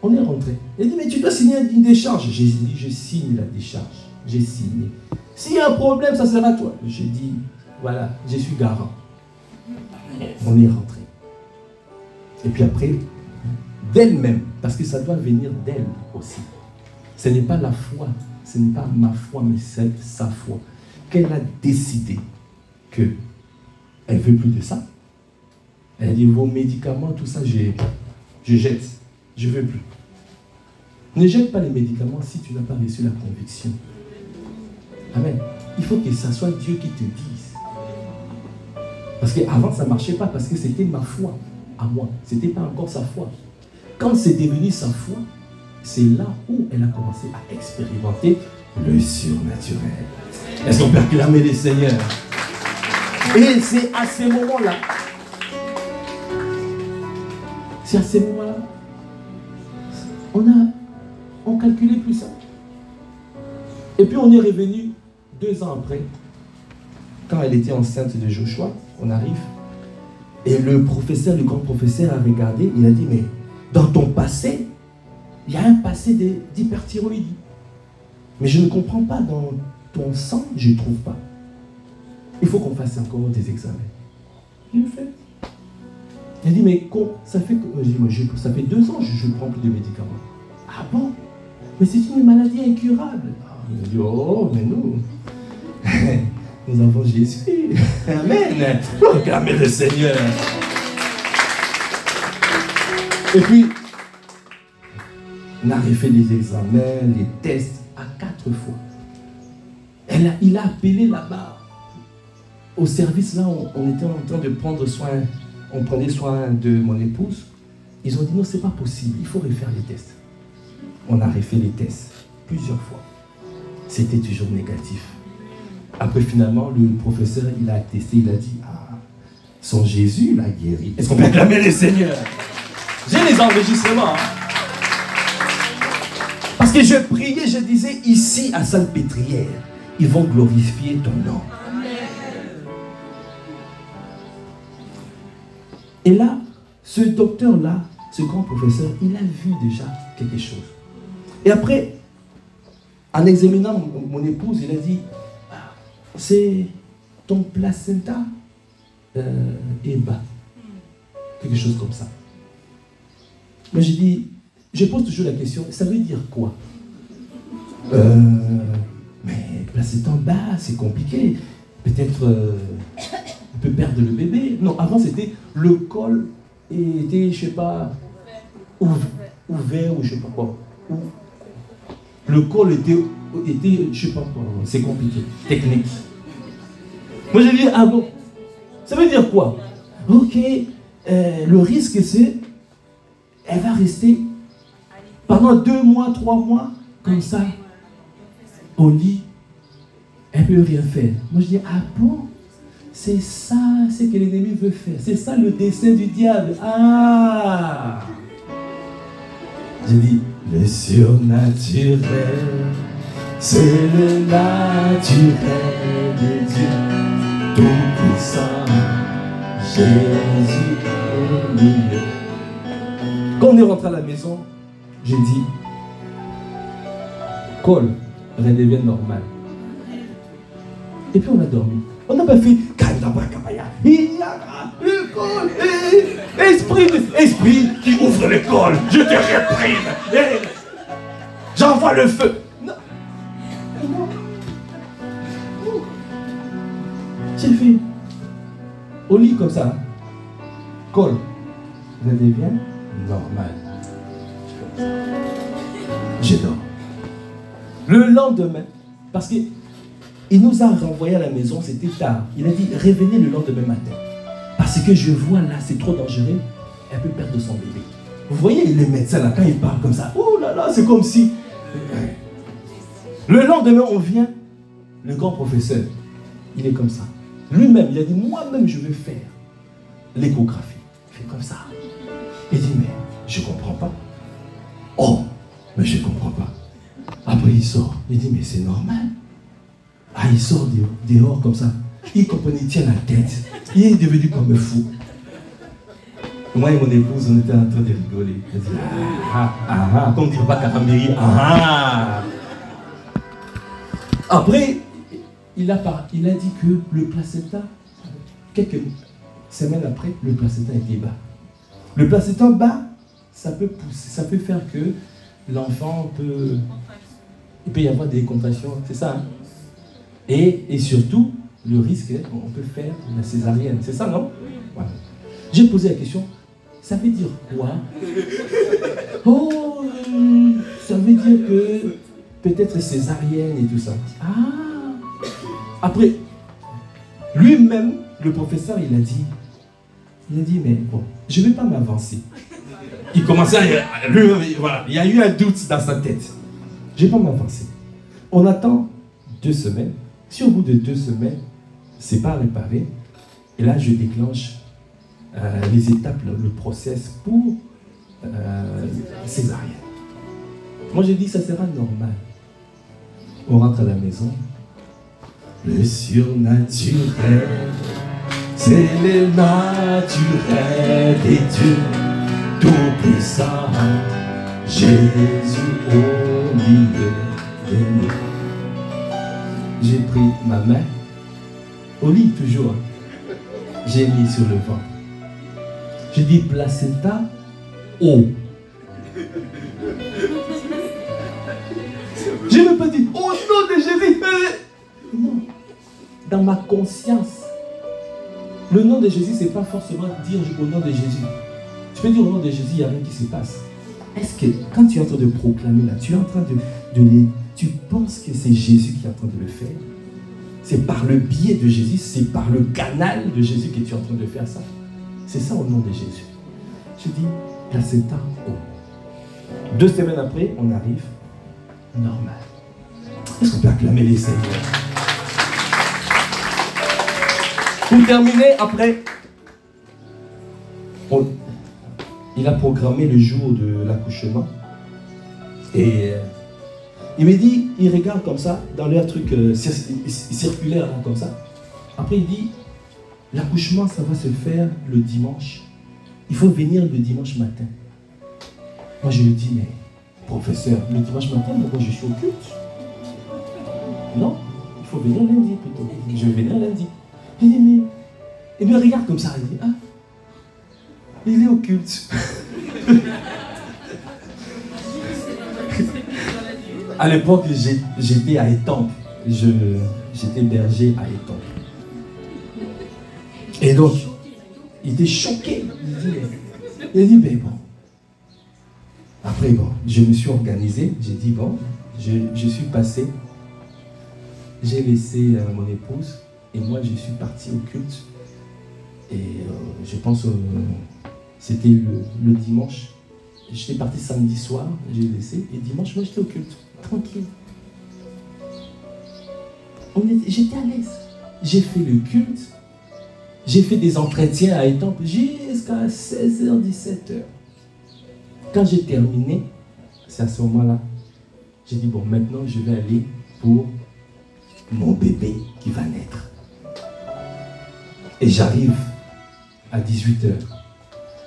On est rentré. Elle dit, mais tu dois signer une décharge. J'ai dit, je signe la décharge. J'ai signé. S'il y a un problème, ça sera toi. J'ai dit, voilà, je suis garant. On est rentré. Et puis après, d'elle-même, parce que ça doit venir d'elle aussi. Ce n'est pas la foi, ce n'est pas ma foi, mais c'est sa foi. Qu'elle a décidé qu'elle ne veut plus de ça. Elle a dit, vos médicaments, tout ça, je jette. Je ne veux plus. Ne jette pas les médicaments si tu n'as pas reçu la conviction. Amen. Il faut que ce soit Dieu qui te dise. Parce qu'avant, ça ne marchait pas, parce que c'était ma foi à moi. Ce n'était pas encore sa foi. Quand c'est devenu sa foi, c'est là où elle a commencé à expérimenter le surnaturel. Est-ce qu'on peut acclamer les Seigneurs? Et c'est à ces moments-là, on calculait plus ça. Et puis on est revenu 2 ans après, quand elle était enceinte de Joshua, on arrive, et le grand professeur a regardé, il a dit, mais dans ton passé, il y a un passé d'hyperthyroïdie. Mais je ne comprends pas, dans ton sang, je ne trouve pas. Il faut qu'on fasse encore des examens. Il le fait. Il a dit, mais ça fait 2 ans que je ne prends plus de médicaments. Ah bon? Mais c'est une maladie incurable. Il a dit, oh, mais nous, nous avons Jésus. Amen. Acclamez le Seigneur. Et puis, on a refait les examens, les tests à 4 fois. Il a appelé là-bas. Au service, là, on était en train de prendre soin. On prenait soin de mon épouse. Ils ont dit non, c'est pas possible, il faut refaire les tests. On a refait les tests plusieurs fois. C'était toujours négatif. Après, finalement, le professeur, il a testé, il a dit, ah, son Jésus l'a guéri. Est-ce qu'on peut acclamer les Seigneurs? J'ai les enregistrements. Parce que je priais, je disais, ici, à Salpêtrière, ils vont glorifier ton nom. Et là, ce docteur-là, ce grand professeur, il a vu déjà quelque chose. Et après, en examinant mon épouse, il a dit, c'est ton placenta est bas. Quelque chose comme ça. Moi, j'ai dit, je pose toujours la question, ça veut dire quoi? Mais placenta bas, c'est compliqué. Peut-être... on peut perdre le bébé. Non, avant c'était le col était, je sais pas, ouvert ou je sais pas quoi. Le col était je sais pas quoi. C'est compliqué, technique. Moi j'ai dit, ah bon, ça veut dire quoi? Ok, le risque c'est, elle va rester pendant 2 mois, 3 mois, comme ça, au lit. Elle ne peut rien faire. Moi je dis, ah bon? C'est ça, ce que l'ennemi veut faire. C'est ça le dessein du diable. Ah! J'ai dit, le surnaturel, c'est le naturel de Dieu, tout-puissant, Jésus au milieu. Quand on est rentré à la maison, j'ai dit, Cole, redevient normal. Et puis on a dormi. On n'a pas fait esprit qui ouvre l'école, je te réprime. J'envoie le feu. Non. J'ai fait au lit comme ça. Cole, je deviens normal. Je dors. Le lendemain, parce que il nous a renvoyé à la maison, c'était tard. Il a dit, revenez le lendemain matin. Parce que je vois là, c'est trop dangereux, elle peut perdre son bébé. Vous voyez les médecins là, quand ils parlent comme ça, oh là là, c'est comme si... Le lendemain, on vient, le grand professeur, il est comme ça. Lui-même, il a dit, moi-même, je vais faire l'échographie. Il fait comme ça. Il dit, mais je ne comprends pas. Oh, mais je ne comprends pas. Après, il sort. Il dit, mais c'est normal. Ah, il sort dehors comme ça. Il comprenait, il tient la tête. Il est devenu comme un fou. Moi et mon épouse, on était en train de rigoler. Elle dit, comme on ne dirait pas Karambéry, Après, il a dit que le placenta, quelques semaines après, le placenta était bas. Le placenta bas, ça peut pousser, ça peut faire que l'enfant peut... Il peut y avoir des contractions, c'est ça, hein? Et surtout, le risque, on peut faire la césarienne. C'est ça, non? Voilà. J'ai posé la question, ça veut dire quoi? Oh, ça veut dire que peut-être césarienne et tout ça. Ah. Après, lui-même, le professeur, il a dit, mais bon, je ne vais pas m'avancer. Il commençait à... Voilà, il y a eu un doute dans sa tête. Je ne vais pas m'avancer. On attend 2 semaines. Si au bout de 2 semaines, ce n'est pas réparé, et là, je déclenche les étapes, le process pour césarienne. Moi, j'ai dit, ça sera normal. On rentre à la maison. Le surnaturel, c'est le naturel des dieux tout-puissant. Jésus au milieu de nous. J'ai pris ma main, au lit toujours, j'ai mis sur le ventre. J'ai dit placenta haut. Je ne peux pas dire au nom de Jésus. Non. Dans ma conscience, le nom de Jésus, ce n'est pas forcément dire au nom de Jésus. Tu peux dire au nom de Jésus, il n'y a rien qui se passe. Est-ce que quand tu es en train de proclamer là, tu es en train tu penses que c'est Jésus qui est en train de le faire? C'est par le biais de Jésus, c'est par le canal de Jésus que tu es en train de faire ça. C'est ça au nom de Jésus. Je dis, placenta haut. 2 semaines après, on arrive normal. Est-ce qu'on peut acclamer les Seigneurs? Pour terminer, après, il a programmé le jour de l'accouchement. Et il me dit, il regarde comme ça, dans leur truc circulaire, hein, comme ça. Après, il dit, l'accouchement, ça va se faire le dimanche. Il faut venir le dimanche matin. Moi, je lui dis, mais professeur, le dimanche matin, moi, je suis au culte. Non, il faut venir lundi plutôt. Je vais venir lundi. Il dit, mais... Il me regarde comme ça, il dit, ah, il est au culte. À l'époque, j'étais à Étampes. J'étais berger à Étampes. Et donc, il était choqué. Il a dit, mais bon. Après, bon, je me suis organisé. J'ai dit, bon, je suis passé. J'ai laissé mon épouse. Et moi, je suis parti au culte. Et je pense c'était le dimanche. J'étais parti samedi soir, j'ai laissé. Et dimanche, moi, j'étais au culte. Tranquille. J'étais à l'aise. J'ai fait le culte. J'ai fait des entretiens à Étampes jusqu'à 16h, 17h. Quand j'ai terminé, c'est à ce moment-là, j'ai dit, bon, maintenant, je vais aller pour mon bébé qui va naître. Et j'arrive à 18h.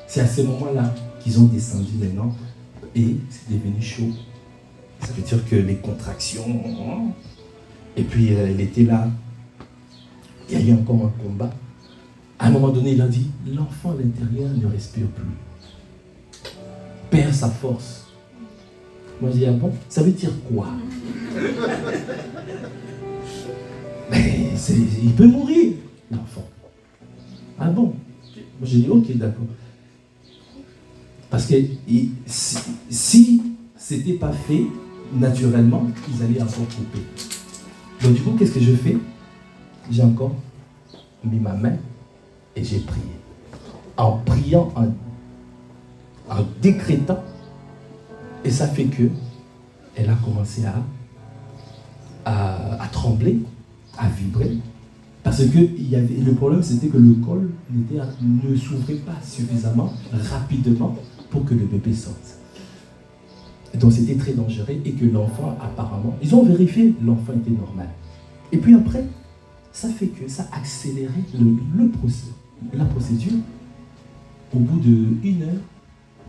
C'est à ce moment-là qu'ils ont descendu maintenant et c'est devenu chaud. Ça veut dire que les contractions... Et puis elle était là. Il y a eu encore un combat. À un moment donné, il a dit, l'enfant à l'intérieur ne respire plus. Perd sa force. Moi, je dis, ah bon, ça veut dire quoi? Mais il peut mourir, l'enfant. Ah bon? Moi, j'ai dit, ok, d'accord. Parce que si c'était pas fait, naturellement, ils allaient encore couper. Donc du coup, qu'est-ce que je fais? J'ai encore mis ma main et j'ai prié. En priant, en décrétant, et ça fait que elle a commencé à trembler, à vibrer. Parce que le problème, c'était que le col ne s'ouvrait pas suffisamment rapidement pour que le bébé sorte. Donc c'était très dangereux et que l'enfant, apparemment, ils ont vérifié, l'enfant était normal. Et puis après, ça fait que ça a accéléré la procédure. Au bout d'1 heure,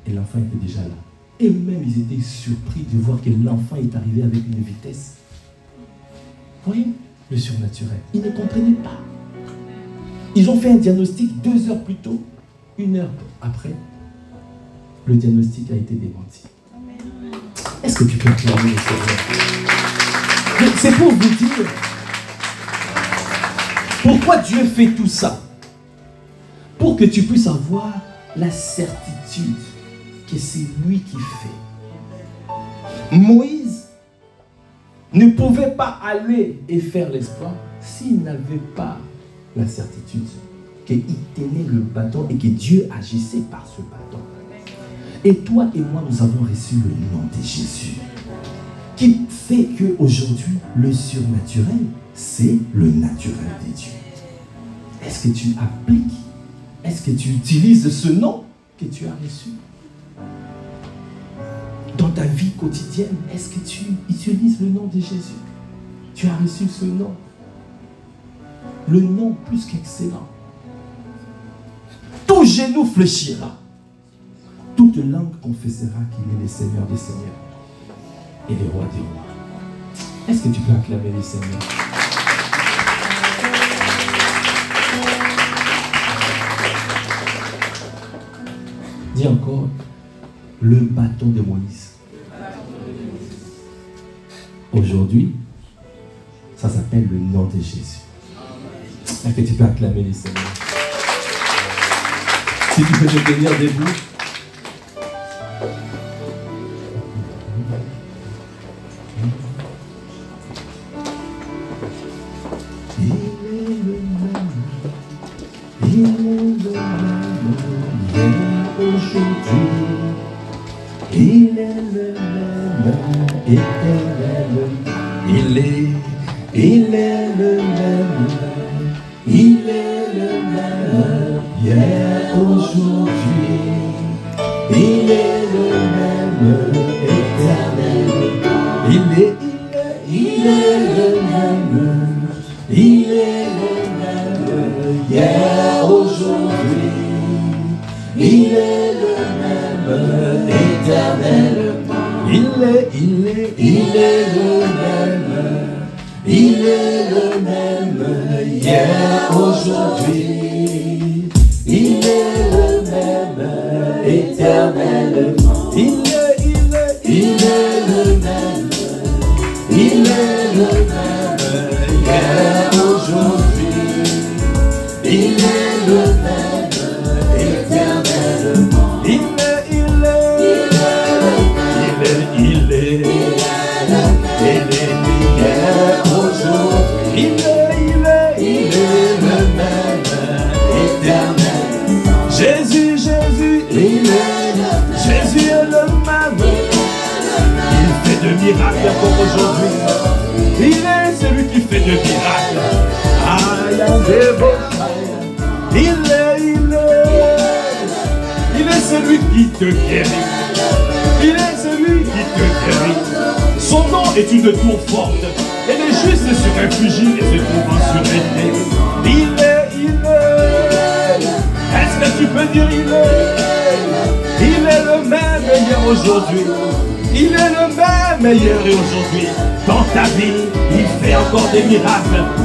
et l'enfant était déjà là. Et même ils étaient surpris de voir que l'enfant est arrivé avec une vitesse. Vous voyez, le surnaturel. Ils ne comprenaient pas. Ils ont fait un diagnostic 2 heures plus tôt. 1 heure après, le diagnostic a été démenti. Est-ce que tu peux acclamer le Seigneur? C'est pour vous dire pourquoi Dieu fait tout ça. pour que tu puisses avoir la certitude que c'est lui qui fait. Moïse ne pouvait pas aller et faire l'exploit s'il n'avait pas la certitude qu'il tenait le bâton et que Dieu agissait par ce bâton. Et toi et moi, nous avons reçu le nom de Jésus, qui fait qu'aujourd'hui, le surnaturel, c'est le naturel de Dieu. Est-ce que tu appliques? Est-ce que tu utilises ce nom que tu as reçu? Dans ta vie quotidienne, est-ce que tu utilises le nom de Jésus? Tu as reçu ce nom. Le nom plus qu'excellent. Tout genou fléchira. Toute langue confessera qu'il est le Seigneur des Seigneurs et le Roi des Rois. Est-ce que tu peux acclamer le Seigneur? Dis encore, le bâton de Moïse. Aujourd'hui, ça s'appelle le nom de Jésus. Est-ce que tu peux acclamer le Seigneur? Si tu peux te tenir debout.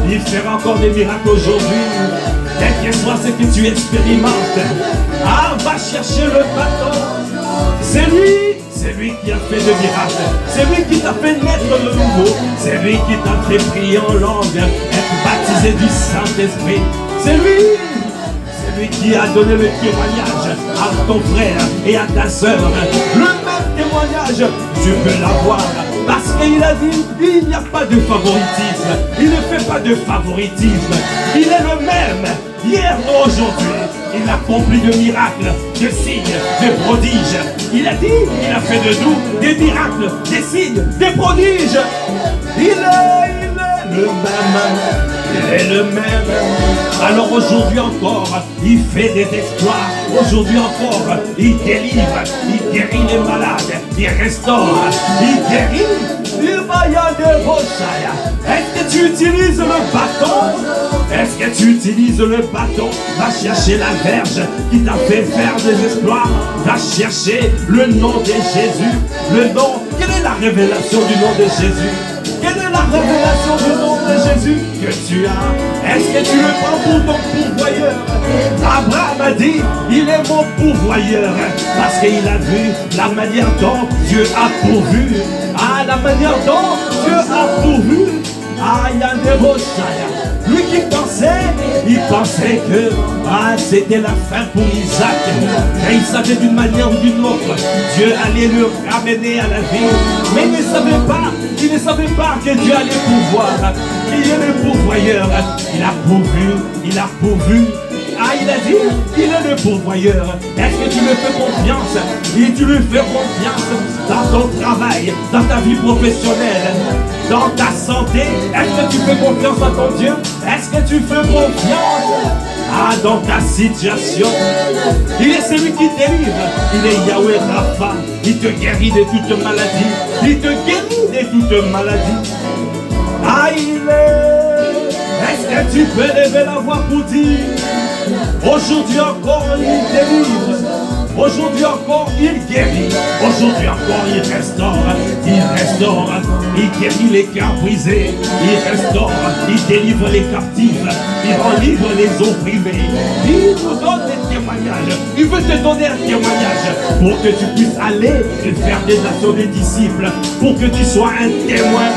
Il fera encore des miracles aujourd'hui. Quel que soit ce que tu expérimentes, va chercher le bâton. C'est lui qui a fait le miracle. C'est lui qui t'a fait naître de nouveau. C'est lui qui t'a fait prier en langue, être baptisé du Saint-Esprit. C'est lui qui a donné le témoignage à ton frère et à ta soeur. Le même témoignage, tu peux l'avoir. Parce qu'il a dit, il n'y a pas de favoritisme. Il ne fait pas de favoritisme. Il est le même, hier et aujourd'hui. Il accomplit de miracles, de signes, de prodiges. Il a dit, il a fait de nous des miracles, des signes, des prodiges. Il est le même. Il est le même. Alors aujourd'hui encore, il fait des exploits. Aujourd'hui encore, il délivre, il guérit les malades, il restaure, il guérit. Est-ce que tu utilises le bâton? Est-ce que tu utilises le bâton? Va chercher la verge qui t'a fait faire des exploits. Va chercher le nom de Jésus. Le nom, quelle est la révélation du nom de Jésus? Quelle est la révélation du nom de Jésus que tu as? Est-ce que tu le prends pour ton pourvoyeur? Abraham a dit, il est mon pourvoyeur. Parce qu'il a vu la manière dont Dieu a pourvu. La manière dont Dieu a pourvu. Lui qui pensait Il pensait que c'était la fin pour Isaac. Et il savait d'une manière ou d'une autre, Dieu allait le ramener à la vie. Mais il ne savait pas que Dieu allait pouvoir. Il est le pourvoyeur. Il a pourvu. Il a dit, il est le pourvoyeur. Est-ce que tu me fais confiance? Et tu lui fais confiance dans ton travail, dans ta vie professionnelle, dans ta santé. Est-ce que tu fais confiance à ton Dieu? Est-ce que tu fais confiance dans ta situation? Il est celui qui délivre. Il est Yahweh Rapha. Il te guérit de toute maladie. Il te guérit de toute maladie. Il est. Est-ce que tu peux lever la voix pour dire, aujourd'hui encore il délivre, aujourd'hui encore il guérit, aujourd'hui encore il restaure, il guérit les cœurs brisés, il restaure, il délivre les captifs, il rend libre les opprimés, il nous donne des témoignages, il veut te donner un témoignage pour que tu puisses aller et faire des nations des disciples, pour que tu sois un témoin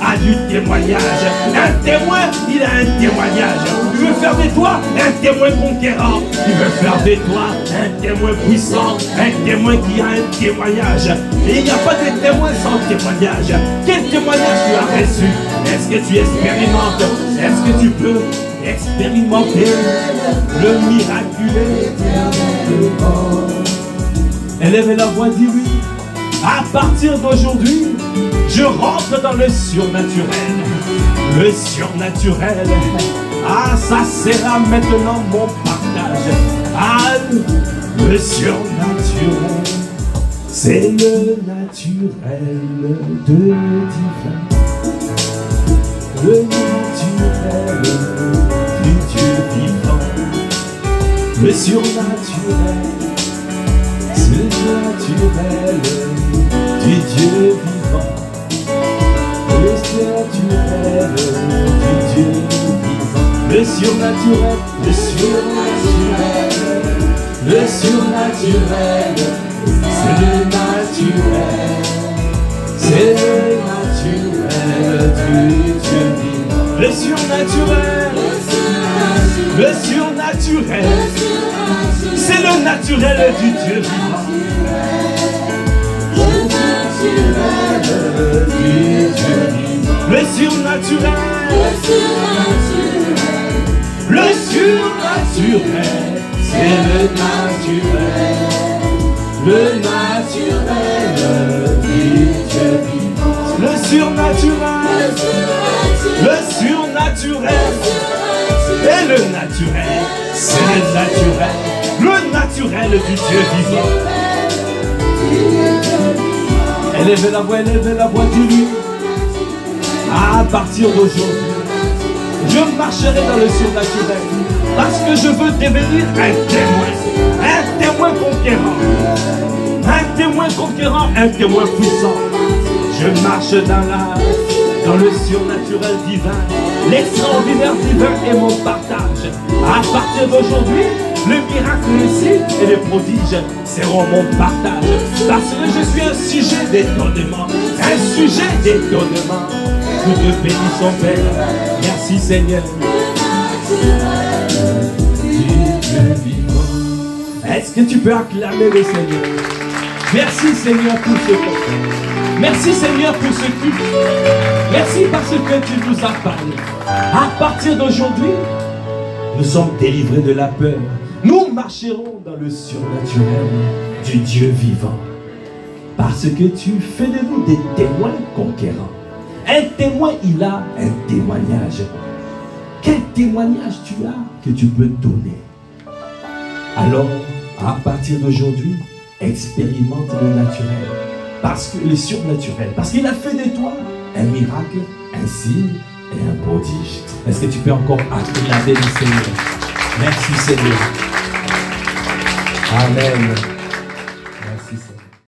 a du témoignage, un témoin il a un témoignage, il veut faire de toi un témoin conquérant, il veut faire de toi un témoin puissant, un témoin qui a un témoignage. Et il n'y a pas de témoin sans témoignage. Quel témoignage tu as reçu? Est-ce que tu expérimentes? Est-ce que tu peux expérimenter le miraculeux? Élève la voix, dis oui. À partir d'aujourd'hui, je rentre dans le surnaturel. Le surnaturel. Ça sera maintenant mon partage. Le surnaturel. C'est le naturel de divin. Le naturel du Dieu vivant. Le surnaturel. C'est le naturel du Dieu vivant. Le surnaturel du Dieu vivant. Le surnaturel, le surnaturel, le surnaturel, c'est le naturel, c'est le naturel du Dieu vivant. Le surnaturel, le surnaturel, c'est le naturel du Dieu vivant. Le surnaturel, le surnaturel, c'est le naturel du Dieu vivant. Le surnaturel, le surnaturel, et le naturel, c'est le naturel du Dieu vivant. Élevez la voix du lui. À partir d'aujourd'hui, je marcherai dans le surnaturel parce que je veux devenir un témoin conquérant, un témoin puissant. Je marche dans le surnaturel divin, l'extraordinaire divin est mon partage. À partir d'aujourd'hui, le miracle, le signe et les prodiges seront mon partage. Parce que je suis un sujet d'étonnement. Nous te bénissons, Père. Merci, Seigneur. Est-ce que tu peux acclamer le Seigneur? Merci, Seigneur, pour ce temps. Merci, Seigneur, pour ce culte. Merci parce que tu nous as parlé. À partir d'aujourd'hui, nous sommes délivrés de la peur. Nous marcherons dans le surnaturel du Dieu vivant. Parce que tu fais de nous des témoins conquérants. Un témoin, il a un témoignage. Quel témoignage tu as que tu peux donner? Alors, à partir d'aujourd'hui, expérimente le naturel. Parce que le surnaturel. Parce qu'il a fait de toi un miracle, un signe et un prodige. Est-ce que tu peux encore acclamer le Seigneur? Merci, Seigneur. Amen.